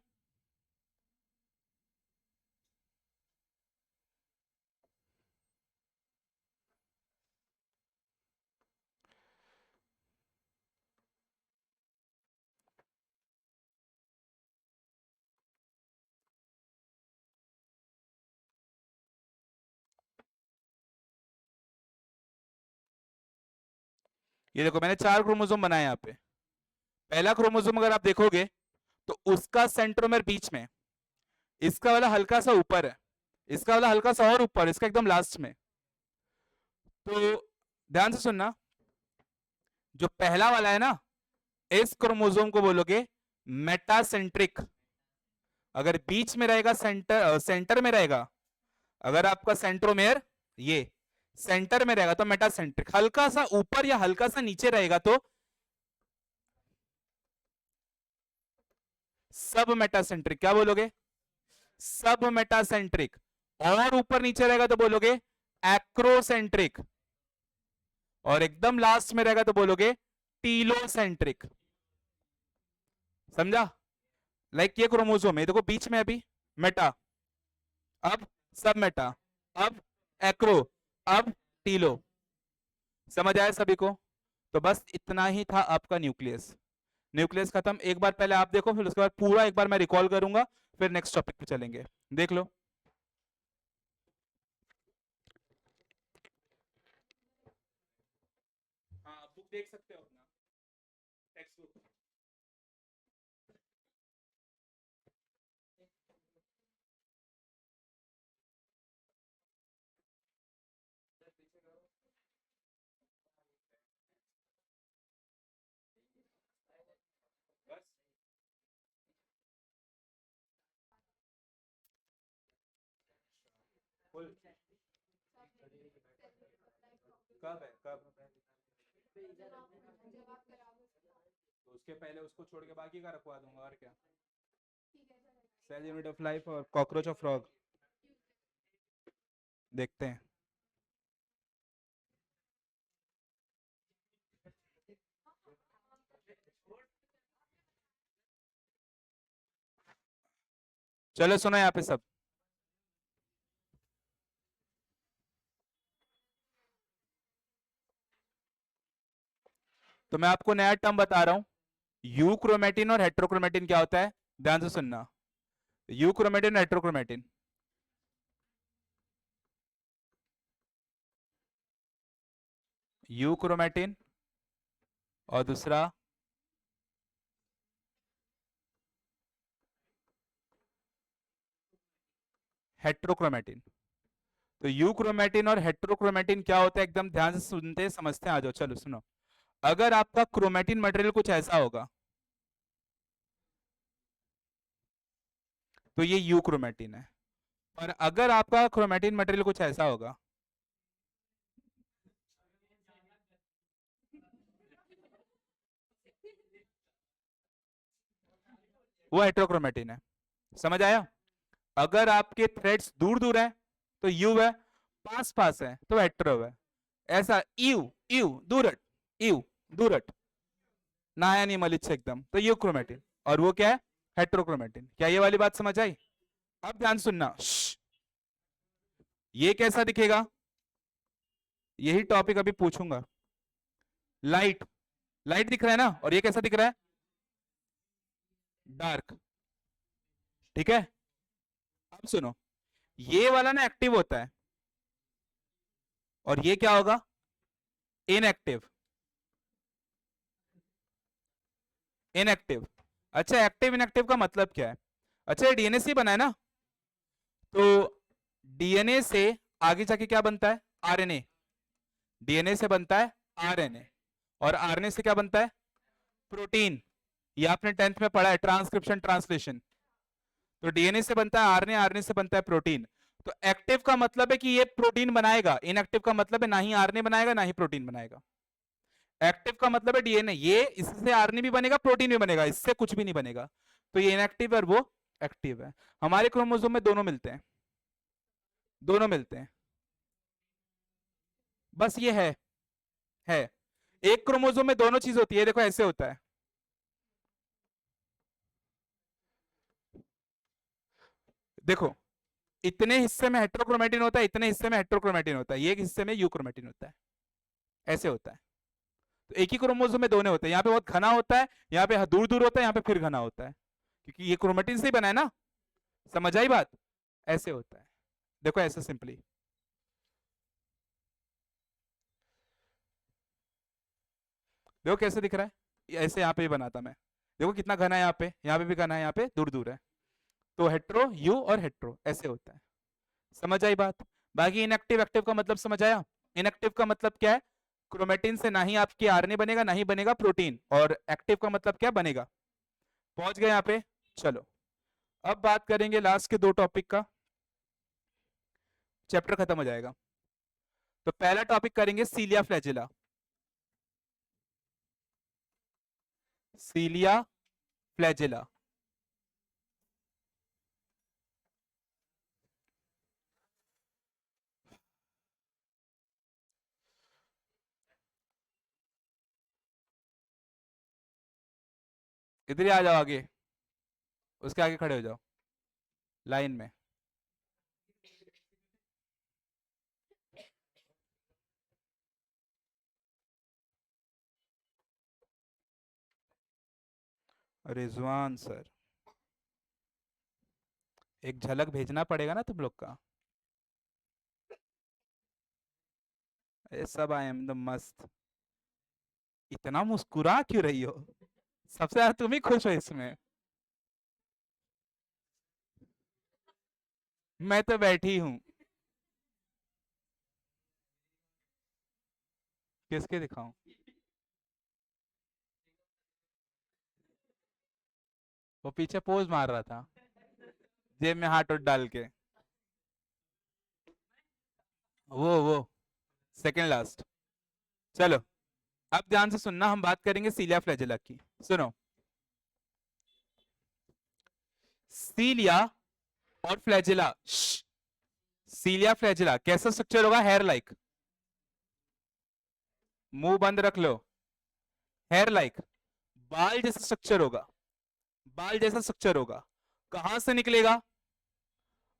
ये देखो मैंने चार क्रोमोसोम बनाए यहाँ पे। पहला क्रोमोसोम अगर आप देखोगे तो उसका सेंट्रोमेर बीच में, इसका वाला हल्का सा ऊपर है, इसका वाला हल्का सा और ऊपर, इसका एकदम लास्ट में। तो ध्यान से सुनना, जो पहला वाला है ना, इस क्रोमोसोम को बोलोगे मेटासेंट्रिक। अगर बीच में रहेगा, सेंटर में रहेगा, अगर आपका सेंट्रोमेयर ये सेंटर में रहेगा तो मेटासेंट्रिक। हल्का सा ऊपर या हल्का सा नीचे रहेगा तो सब मेटासेंट्रिक। क्या बोलोगे? सब मेटासेंट्रिक। और ऊपर नीचे रहेगा तो बोलोगे एक्रोसेंट्रिक। और एकदम लास्ट में रहेगा तो बोलोगे टीलोसेंट्रिक। समझा? लाइक ये क्रोमोसोम है, देखो बीच में अभी मेटा, अब सब मेटा, अब एक्रो, अब टीलो। समझ आया सभी को? तो बस इतना ही था आपका न्यूक्लियस। न्यूक्लियस खत्म। एक बार पहले आप देखो, फिर उसके बाद पूरा एक बार मैं रिकॉल करूंगा, फिर नेक्स्ट टॉपिक पे चलेंगे। देख लो। हाँ, बुक देख सकते हो अपना, टेक्स्ट बुक। बस फुल। कब है, कब? तो उसके पहले उसको छोड़ के बाकी का रखवा दूंगा, और क्या। सेल यूनिट ऑफ लाइफ और कॉकरोच और फ्रॉग देखते हैं। चलो सुनो यहाँ पे सब। तो मैं आपको नया टर्म बता रहा हूं, यूक्रोमेटिन और हेट्रोक्रोमेटिन क्या होता है, ध्यान से सुनना। Euchromatin, heterochromatin. यूक्रोमेटिन और दूसरा हेट्रोक्रोमेटिन। तो यूक्रोमेटिन और हेट्रोक्रोमेटिन क्या होता है, एकदम ध्यान से सुनते समझते हैं, आ जाओ चलो सुनो। अगर आपका क्रोमेटिन मटेरियल कुछ ऐसा होगा तो ये यूक्रोमेटिन है, और अगर आपका क्रोमेटिन मटेरियल कुछ ऐसा होगा, वो हेट्रोक्रोमेटिन है। समझ आया? अगर आपके थ्रेड्स दूर दूर है तो यू है, पास पास है तो हेट्रो है। ऐसा यू यू दूरट, यू दूरट, नाया नहीं मलिच से एकदम, तो यूक्रोमेटिन। और वो क्या है, हेट्रोक्रोमेटिन। क्या ये वाली बात समझ आई? अब ध्यान सुनना, ये कैसा दिखेगा, यही टॉपिक अभी पूछूंगा। लाइट, लाइट दिख रहा है ना, और ये कैसा दिख रहा है, डार्क। ठीक है, अब सुनो, ये वाला ना एक्टिव होता है और ये क्या होगा, इनएक्टिव। इनएक्टिव, अच्छा एक्टिव इनएक्टिव का मतलब क्या है? अच्छा ये डीएनए से बना है ना, तो डीएनए से आगे जाके क्या बनता है, आरएनए। डीएनए से बनता है आरएनए, और आरएनए से क्या बनता है, प्रोटीन। ये आपने 10th में पढ़ा है, ट्रांसक्रिप्शन ट्रांसलेशन। तो डीएनए से बनता है आरएनए, आरएनए से बनता है प्रोटीन। तो एक्टिव का मतलब है कि ये प्रोटीन बनाएगा, इनएक्टिव का मतलब है ना ही आरएनए बनाएगा ना ही प्रोटीन बनाएगा। एक्टिव का मतलब है डीएनए, ये इससे आरएनए भी बनेगा प्रोटीन भी बनेगा, इससे कुछ भी नहीं बनेगा। तो ये इनएक्टिव है और वो एक्टिव है। हमारे क्रोमोसोम में दोनों मिलते हैं, दोनों मिलते हैं, बस ये है। एक क्रोमोसोम में दोनों चीज होती है, देखो ऐसे होता है। देखो, इतने हिस्से में हेट्रोक्रोमेटिन होता है, इतने हिस्से में हेट्रोक्रोमेटिन होता है, एक हिस्से में यूक्रोमेटिन होता है, ऐसे होता है। तो एक ही क्रोमोसोम में दोनों होते हैं, यहाँ पे बहुत घना होता है, यहाँ पे दूर दूर होता है, यहाँ पे फिर घना होता है, क्योंकि ये क्रोमेटिन से ही बना है ना। समझ आई बात? ऐसे होता है, देखो ऐसे सिंपली। देखो कैसे दिख रहा है, ऐसे यहाँ पे भी बनाता मैं। देखो कितना घना है, यहाँ पे भी घना है, यहाँ पे दूर दूर है। तो हेट्रो यू और हेट्रो ऐसे होता है। समझ आई बात? बाकी इनएक्टिव एक्टिव का मतलब समझ आया? इनएक्टिव का मतलब क्या है, क्रोमेटिन से ना ही आपकी आरएनए बनेगा ना ही बनेगा प्रोटीन, और एक्टिव का मतलब क्या बनेगा। पहुंच गए यहाँ पे? चलो अब बात करेंगे लास्ट के दो टॉपिक का, चैप्टर खत्म हो जाएगा। तो पहला टॉपिक करेंगे सीलिया फ्लैजिला। सीलिया फ्लैजिला, इधर ही आ जाओ आगे, उसके आगे खड़े हो जाओ लाइन में। रिजवान सर, एक झलक भेजना पड़ेगा ना तुम लोग का। ये सब आई एम द मस्त। इतना मुस्कुरा क्यों रही हो, सबसे ज्यादा तुम ही खुश हो इसमें। मैं तो बैठी हूं। किसके दिखाऊं? वो पीछे पोज मार रहा था, जेब में हाथ उठ डाल के। वो सेकंड लास्ट। चलो अब ध्यान से सुनना, हम बात करेंगे सीलिया फ्लैजिला की। सुनो, सीलिया और फ्लैजिला, सीलिया फ्लैजिला कैसा स्ट्रक्चर होगा? हेयर लाइक, मुंह बंद रख लो, हेयर लाइक, बाल जैसा स्ट्रक्चर होगा, बाल जैसा स्ट्रक्चर होगा। कहां से निकलेगा?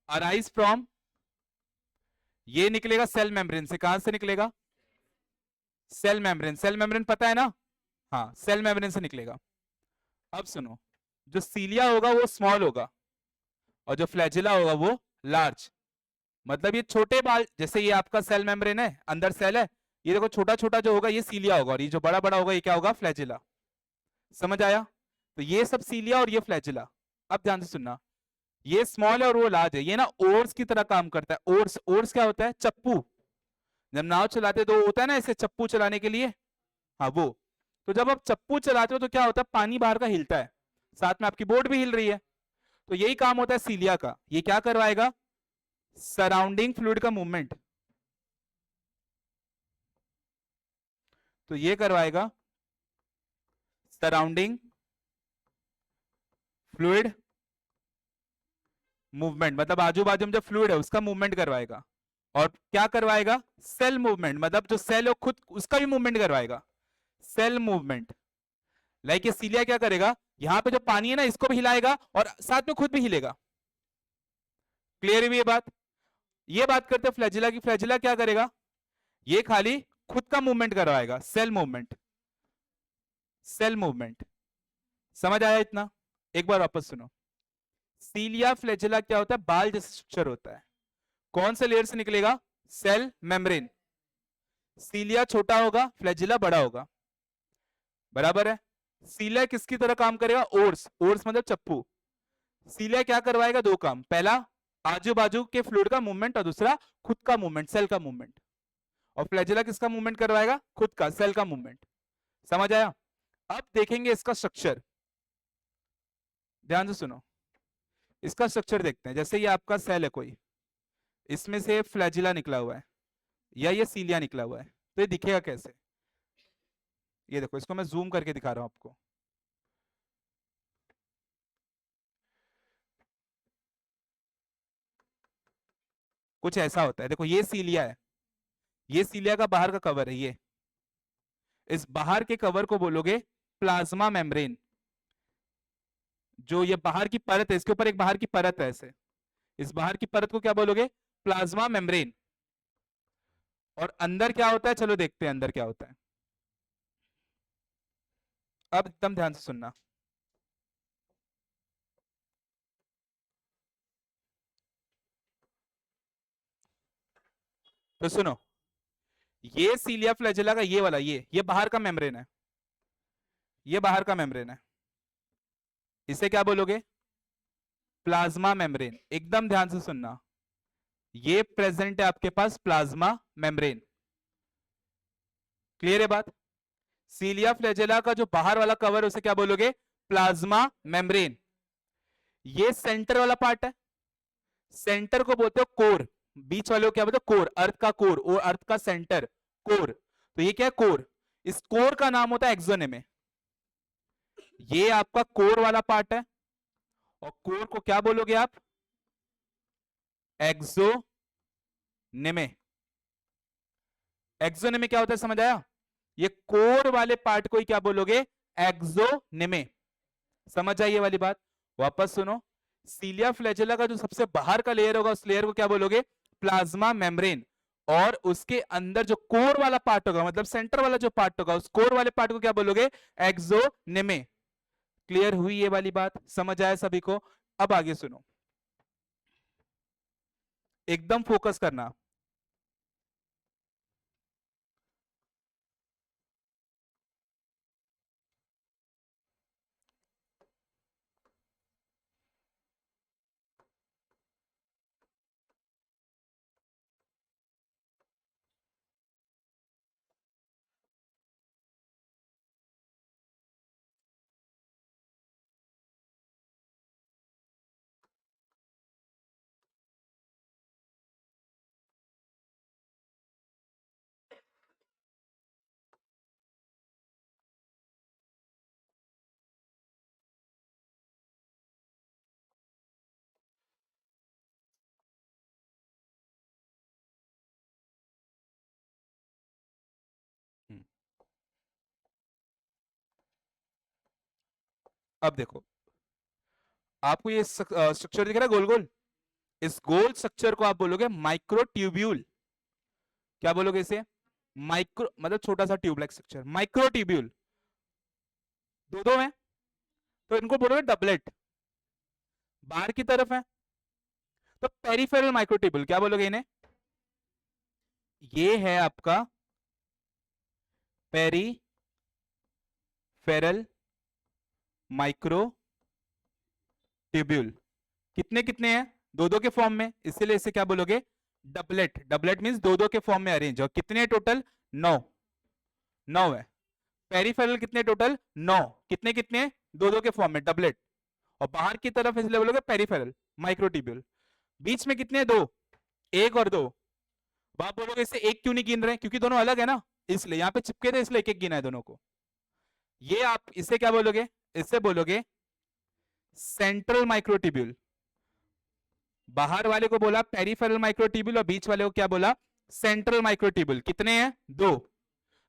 अराइज फ्रॉम, ये निकलेगा सेल मेम्ब्रेन से। कहां से निकलेगा? Cell membrane. सेल मेम्ब्रेन पता है ना? हाँ, सेल मेम्ब्रेन से निकलेगा। अब सुनो, जो सीलिया होगा वो स्मॉल होगा और जो फ्लैजिला होगा वो लार्ज। मतलब ये छोटे बाल, जैसे ये आपका सेल मेम्ब्रेन है, अंदर सेल है, ये देखो छोटा छोटा जो होगा ये सीलिया होगा, और ये जो बड़ा बड़ा होगा ये क्या होगा? फ्लैजिला। समझ आया? तो ये सब सीलिया और ये फ्लैजिला। अब ध्यान से सुनना, ये स्मॉल है और वो लार्ज है। ये ना ओर्स की तरह काम करता है। ओर्स, ओर्स क्या होता है? चप्पू। जब नाव चलाते तो होता है ना ऐसे चप्पू चलाने के लिए, हाँ वो। तो जब आप चप्पू चलाते हो तो क्या होता है? पानी बाहर का हिलता है, साथ में आपकी बोट भी हिल रही है। तो यही काम होता है सीलिया का। ये क्या करवाएगा? सराउंडिंग फ्लूइड का मूवमेंट। तो ये करवाएगा सराउंडिंग फ्लूइड मूवमेंट, मतलब आजू बाजू में जो फ्लूइड है उसका मूवमेंट करवाएगा। और क्या करवाएगा? सेल मूवमेंट, मतलब जो सेल है खुद उसका भी मूवमेंट करवाएगा, सेल मूवमेंट। लाइक ये सीलिया क्या करेगा? यहां पे जो पानी है ना इसको भी हिलाएगा और साथ में खुद भी हिलेगा। क्लियर हुई ये बात? ये बात करते हैं फ्लैजिला की। फ्लैजिला क्या करेगा? ये खाली खुद का मूवमेंट करवाएगा, सेल मूवमेंट, सेल मूवमेंट। समझ आया इतना? एक बार वापस सुनो। सीलिया फ्लैजिला क्या होता है? बाल जैसा स्ट्रक्चर होता है। कौन से लेयर से निकलेगा? Cell membrane. सीलिया छोटा होगा, फ्लैजिला बड़ा होगा, बराबर है। सीलिया किसकी तरह काम करेगा? ओर्स, ओर्स मतलब चप्पू। सीलिया क्या करवाएगा? दो काम, पहला आजू बाजू के फ्लूइड का मूवमेंट और दूसरा खुद का मूवमेंट, सेल का मूवमेंट। और फ्लैजिला किसका मूवमेंट करवाएगा? खुद का, सेल का मूवमेंट। समझ आया? अब देखेंगे इसका स्ट्रक्चर, ध्यान से सुनो। इसका स्ट्रक्चर देखते हैं। जैसे ये आपका सेल है कोई, इसमें से फ्लैजिला निकला हुआ है या ये सीलिया निकला हुआ है, तो ये दिखेगा कैसे? ये देखो, इसको मैं जूम करके दिखा रहा हूं आपको। कुछ ऐसा होता है, देखो ये सीलिया है, ये सीलिया का बाहर का कवर है। ये इस बाहर के कवर को बोलोगे प्लाज्मा मेम्ब्रेन। जो ये बाहर की परत है, इसके ऊपर एक बाहर की परत है ऐसे, इस बाहर की परत को क्या बोलोगे? Plasma membrane. और अंदर क्या होता है? चलो देखते हैं अंदर क्या होता है। अब एकदम ध्यान से सुनना। तो सुनो, ये सीलिया फ्लैजिला का ये वाला, ये बाहर का मेम्ब्रेन है, ये बाहर का मेम्ब्रेन है। इसे क्या बोलोगे? Plasma membrane. एकदम ध्यान से सुनना, ये प्रेजेंट है आपके पास प्लाज्मा मेम्ब्रेन। क्लियर है बात? सीलिया फ्लैजिला का जो बाहर वाला कवर उसे क्या बोलोगे? Plasma membrane. ये सेंटर वाला पार्ट है, सेंटर को बोलते हो कोर। बीच वाले को क्या बोलते हो? कोर, अर्थ का कोर, और अर्थ का सेंटर, कोर। तो ये क्या है? कोर। इस कोर का नाम होता है एक्सोनेमे। ये आपका कोर वाला पार्ट है, और कोर को क्या बोलोगे आप? एक्सोनेमे। एक्सोनेमे क्या होता है समझ आया? ये कोर वाले पार्ट को ही क्या बोलोगे? एक्सोनेमे। समझ आई ये वाली बात? वापस सुनो, सीलिया फ्लैजिला का जो सबसे बाहर का लेयर होगा उस लेयर को क्या बोलोगे? Plasma membrane. और उसके अंदर जो कोर वाला पार्ट होगा, मतलब सेंटर वाला जो पार्ट होगा, उस कोर वाले पार्ट को क्या बोलोगे? एक्सोनेमे। क्लियर हुई ये वाली बात? समझ आया सभी को? अब आगे सुनो, एकदम फोकस करना। अब देखो, आपको ये स्ट्रक्चर दिख रहा है गोल गोल, इस गोल स्ट्रक्चर को आप बोलोगे माइक्रोट्यूब्यूल। क्या बोलोगे इसे? माइक्रो मतलब छोटा सा ट्यूब लाइक स्ट्रक्चर, माइक्रोट्यूब्यूल। दो दो है तो इनको बोलोगे डबलेट। बाहर की तरफ है तो पेरिफेरल माइक्रोट्यूब्यूल। क्या बोलोगे इन्हें? ये है आपका पेरिफेरल माइक्रोट्यूब्यूल। कितने कितने हैं? दो दो के फॉर्म में, इसीलिए इसे क्या बोलोगे? डबलेट। डबलेट मींस दो दो के फॉर्म में अरेंज। और कितने टोटल? 9। 9 है। पेरिफेरल कितने टोटल? 9। कितने कितने? दो दो के फॉर्म में, डबलेट। और बाहर की तरफ इसलिए बोलोगे पेरिफेरल माइक्रोट्यूब्यूल। बीच में कितने? दो। एक और दो। आप बोलोगे इससे एक क्यों नहीं गिन रहे? क्योंकि दोनों अलग है ना, इसलिए यहां पे चिपके थे इसलिए एक एक गिना है दोनों को। ये आप इसे क्या बोलोगे? इससे बोलोगे सेंट्रल माइक्रोट्यूब्यूल। बाहर वाले को बोला पेरिफेरल माइक्रोट्यूब्यूल और बीच वाले को क्या बोला? Central microtubule. कितने हैं? दो।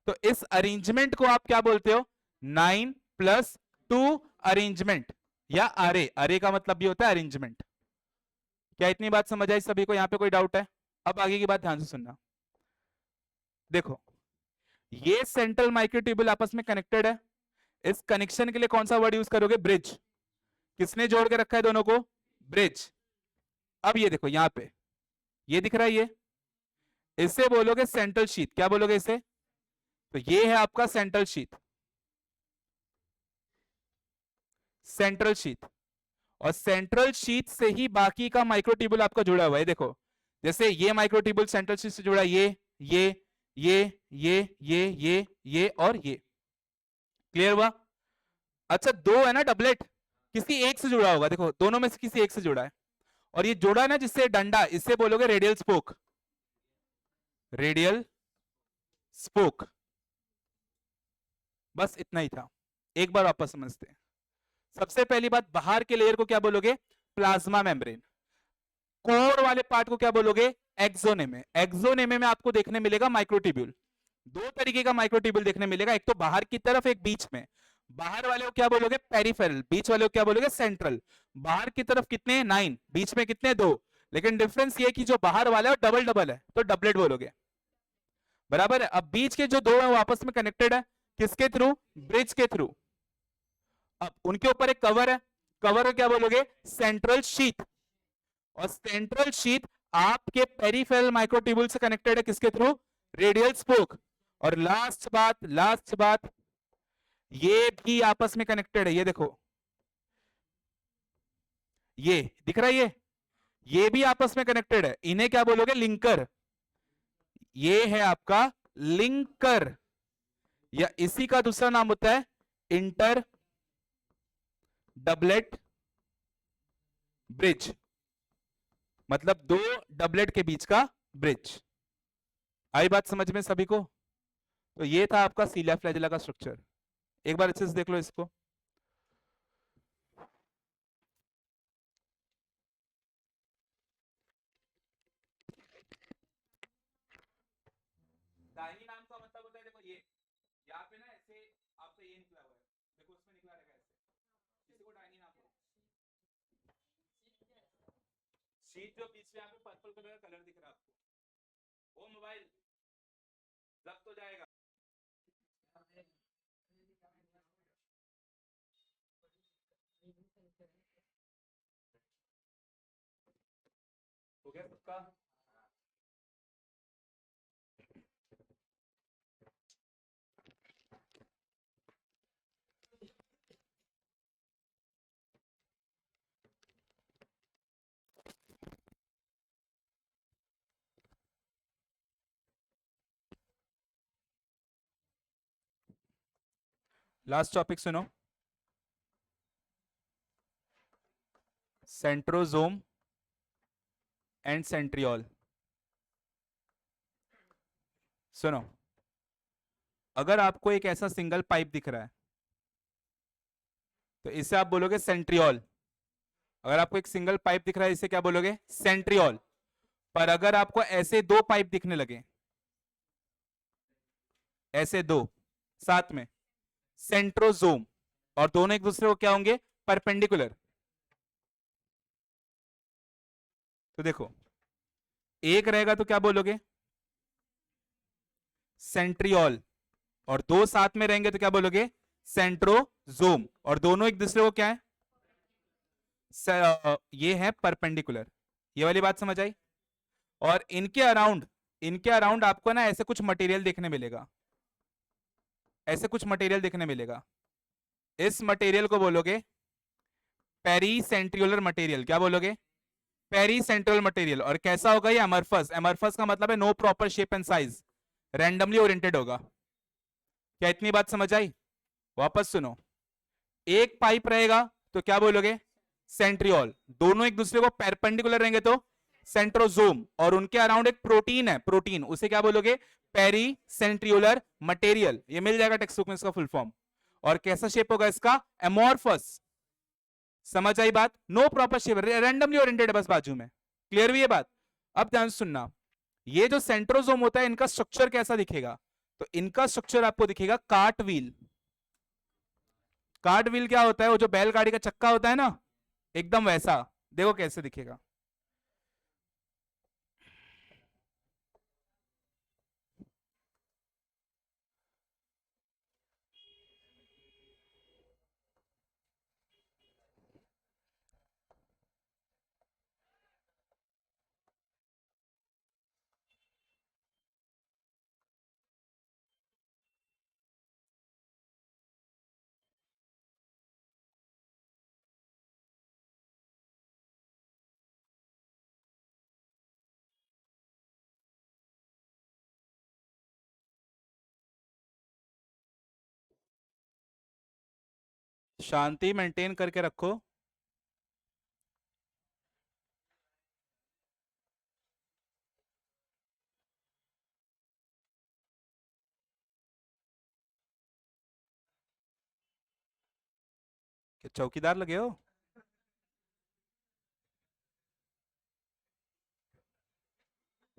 तो इस अरेंजमेंट को आप क्या बोलते हो? 9+2 अरेंजमेंट या अरे। अरे का मतलब भी होता है अरेंजमेंट। क्या इतनी बात समझ आई सभी को? यहां पे कोई डाउट है? अब आगे की बात ध्यान से सुनना। देखो, ये सेंट्रल माइक्रोट्यूब्यूल आपस में कनेक्टेड है। इस कनेक्शन के लिए कौन सा वर्ड यूज करोगे? ब्रिज। किसने जोड़ के रखा है दोनों को? ब्रिज। अब ये देखो यहां पे, ये दिख रहा है ये, इसे बोलोगे सेंट्रल शीथ। क्या बोलोगे इसे? तो ये है आपका सेंट्रल शीथ। Central sheath. और सेंट्रल शीथ से ही बाकी का माइक्रोट्यूब्यूल आपका जुड़ा हुआ है। देखो, जैसे ये माइक्रोट्यूब्यूल सेंट्रल शीथ से जुड़ा है, ये ये और ये। क्लियर हुआ? अच्छा, दो है ना डबलेट, किसी एक से जुड़ा होगा। देखो दोनों में से किसी एक से जुड़ा है। और ये जोड़ा ना जिससे डंडा, इससे बोलोगे रेडियल स्पोक। Radial spoke. बस इतना ही था। एक बार वापस समझते हैं। सबसे पहली बात, बाहर के लेयर को क्या बोलोगे? Plasma membrane. कोर वाले पार्ट को क्या बोलोगे? एक्सोनेमे। एक्सोनेमे में आपको देखने मिलेगा माइक्रोट्यूब्यूल। दो तरीके का माइक्रोट्यूब्यूल देखने मिलेगा, एक तो बाहर की तरफ, एक बीच में। बाहर वाले को क्या बोलोगे? पेरिफेरल। बीच वाले को क्या बोलोगे? सेंट्रल। बाहर की तरफ कितने? 9। बीच में कितने? 2। लेकिन डिफरेंस ये कि जो बाहर वाला है डबल डबल है, तो डबलेट बोलोगे। बराबर है? अब बीच के जो दो है वो आपस में कनेक्टेड है। किसके थ्रू? ब्रिज के थ्रू। अब उनके ऊपर एक कवर है, कवर को क्या बोलोगे? Central sheath. और सेंट्रल शीथ आपके पेरिफेरल माइक्रोट्यूब्यूल से कनेक्टेड है। किसके थ्रू? Radial spoke. और लास्ट बात, ये भी आपस में कनेक्टेड है। ये देखो, ये दिख रहा है, ये भी आपस में कनेक्टेड है। इन्हें क्या बोलोगे? लिंकर। ये है आपका लिंकर, या इसी का दूसरा नाम होता है इंटर डबलेट ब्रिज। मतलब दो डबलेट के बीच का ब्रिज। आई बात समझ में सभी को? तो ये था आपका सीलिया फ्लैजेला का स्ट्रक्चर। एक बार अच्छे से देख लो इसको। दाहिनी नाम का मतलब होता है, देखो ये यहाँ पे ना ऐसे आपका ये निकला हुआ है, देखो उसमें निकला रहेगा ऐसे, इसी को डायनी नाम बोलते हैं। शीट जो बीच में यहाँ पे पर्पल कलर का कलर दिख रहा है आपको, वो मोबाइल लग तो जाएगा। हो गया सबका? लास्ट टॉपिक सुनो, सेंट्रोजोम एंड सेंट्रियोल। सुनो, अगर आपको एक ऐसा सिंगल पाइप दिख रहा है तो इसे आप बोलोगे सेंट्रियोल। अगर आपको एक सिंगल पाइप दिख रहा है इसे क्या बोलोगे? सेंट्रियोल। पर अगर आपको ऐसे दो पाइप दिखने लगे, ऐसे दो साथ में, सेंट्रोजोम। और दोनों एक दूसरे को क्या होंगे, परपेंडिकुलर। तो देखो एक रहेगा तो क्या बोलोगे, सेंट्रियोल, और दो साथ में रहेंगे तो क्या बोलोगे, सेंट्रोजोम, और दोनों एक दूसरे को क्या है, ये है परपेंडिकुलर। ये वाली बात समझ आई। और इनके अराउंड आपको ना ऐसे कुछ मटेरियल देखने मिलेगा, ऐसे कुछ मटेरियल देखने मिलेगा। इस मटेरियल को बोलोगे पेरीसेंट्रियोलर मटेरियल। क्या बोलोगे, पेरीसेंट्रियल मटेरियल। और कैसा होगा ये, अमरफस। अमरफस का मतलब है no proper shape and size, randomly oriented होगा। क्या इतनी बात समझ आई। वापस सुनो, एक पाइप रहेगा तो क्या बोलोगे, सेंट्रियोल। दोनों एक दूसरे को परपेंडिकुलर रहेंगे तो सेंट्रोजोम, और उनके अराउंड एक प्रोटीन है, प्रोटीन, उसे क्या बोलोगे, पेरी सेंट्रियोलर मटेरियल। ये मिल जाएगा टेक्स्ट बुक में इसका फुल फॉर्म। और कैसा शेप होगा इसका, एमोर्फस। समझ आई बात, no proper shape, randomly oriented है बस बाजू में। क्लियर हुई ये बात। अब ध्यान से सुनना, ये जो सेंट्रोजोम होता है इनका स्ट्रक्चर कैसा दिखेगा, तो इनका स्ट्रक्चर आपको दिखेगा कार्ट व्हील। कार्ट व्हील क्या होता है, वो जो बैलगाड़ी का चक्का होता है ना, एकदम वैसा। देखो कैसे दिखेगा। शांति मेंटेन करके रखो। क्या चौकीदार लगे हो।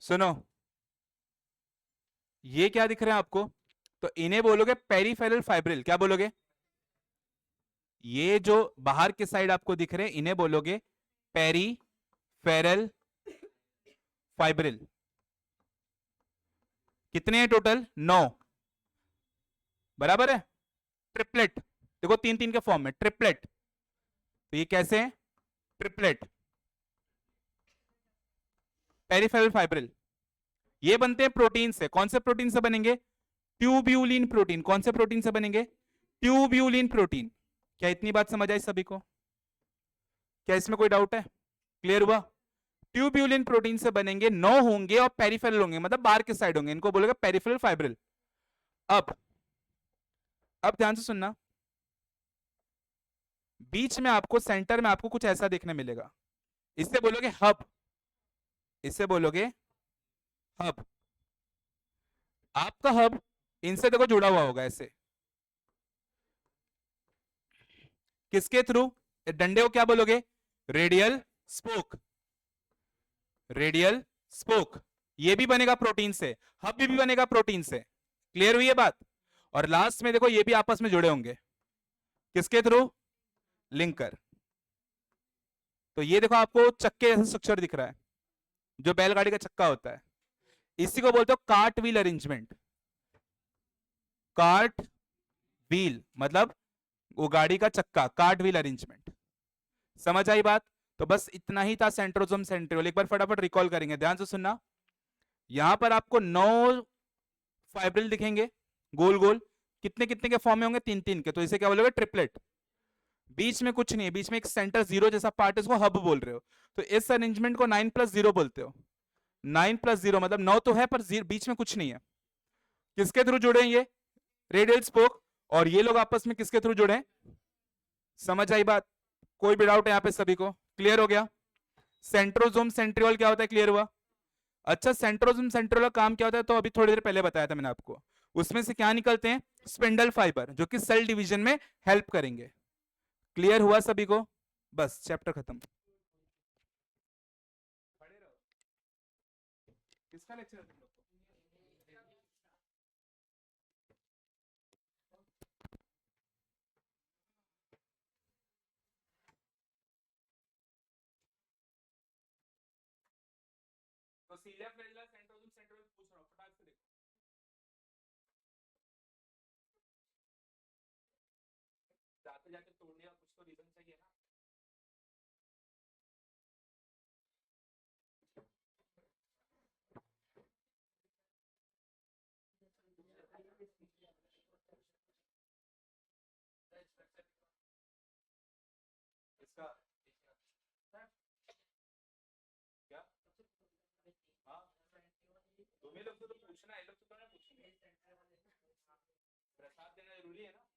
सुनो, ये क्या दिख रहा है आपको, तो इन्हें बोलोगे पेरिफेरल फाइब्रिल। क्या बोलोगे, ये जो बाहर के साइड आपको दिख रहे हैं इन्हें बोलोगे पेरिफेरल फाइब्रिल। कितने हैं टोटल, 9। बराबर है, ट्रिपलेट। देखो तीन तीन के फॉर्म में ट्रिपलेट। तो ये कैसे है, ट्रिपलेट पेरिफेरल फाइब्रिल। ये बनते हैं प्रोटीन से। कौन से प्रोटीन से बनेंगे, ट्यूब्यूलिन प्रोटीन। कौन से प्रोटीन से बनेंगे, ट्यूब्यूलिन प्रोटीन। क्या इतनी बात समझ आई सभी को, क्या इसमें कोई डाउट है, क्लियर हुआ। ट्यूब्यूलिन प्रोटीन से बनेंगे, 9 होंगे और पेरिफेरल होंगे, मतलब बाहर के साइड होंगे, इनको बोलेगा पेरिफेरल फाइब्रिल। अब अब ध्यान से सुनना, बीच में आपको, सेंटर में आपको कुछ ऐसा देखने मिलेगा, इससे बोलोगे हब। इससे बोलोगे हब। आपका हब इनसे देखो जुड़ा हुआ होगा ऐसे, किसके थ्रू, डंडे को क्या बोलोगे, रेडियल स्पोक। रेडियल स्पोक, ये भी बनेगा प्रोटीन से, हब भी बनेगा प्रोटीन से। क्लियर हुई है बात। और लास्ट में देखो ये भी आपस में जुड़े होंगे, किसके थ्रू, लिंकर। तो ये देखो आपको चक्के जैसा स्ट्रक्चर दिख रहा है, जो बैलगाड़ी का चक्का होता है, इसी को बोलते हो cart wheel arrangement. Cart wheel मतलब वो गाड़ी का चक्का, कार्ट व्हील अरेंजमेंट। समझ आई बात। तो बस इतना ही था सेंट्रोजोम सेंट्रियोल। एक बार फटाफट रिकॉल करेंगे, ध्यान से सुनना। यहां पर आपको 9 फाइब्रिल दिखेंगे, गोल गोल। कितने कितने के फॉर्म में होंगे, तीन तीन के, तो इसे क्या बोलोगे, ट्रिपलेट। बीच में कुछ नहीं है, बीच में एक सेंटर जीरो जैसा पार्ट, इसको हब बोल रहे हो। तो इस अरेंजमेंट को 9+0 बोलते हो। 9+0 मतलब 9 तो है पर बीच में कुछ नहीं है। किसके थ्रू जुड़े हैं ये, रेडियल स्पोक। और ये लोग आपस में किसके थ्रू जुड़े हैं, समझ आई बात। कोई भी डाउट है यहाँ पे सभी को, क्लियर हो गया। सेंट्रोजोम सेंट्रियोल क्या होता है, क्लियर हुआ। अच्छा, सेंट्रोजोम सेंट्रियोल का काम क्या होता है, तो अभी थोड़ी देर पहले बताया था मैंने आपको। उसमें से क्या निकलते हैं, स्पिंडल फाइबर, जो कि सेल डिवीजन में हेल्प करेंगे। क्लियर हुआ सभी को, बस चैप्टर खत्म। किसका लेक्चर है तुम लोग को? सीलिया फ्लैजिला सेंट्रोजम सेंट्रोजम पूछ रहा हूँ, फटाक से देखो। जाते जाते तोड़ने का कुछ तो रीजन चाहिए ना। इसका क्या? हाँ तुम्हें लोग तो पूछना है, लोग तो तुम्हें पूछेंगे। प्रसाद देना जरूरी है ना।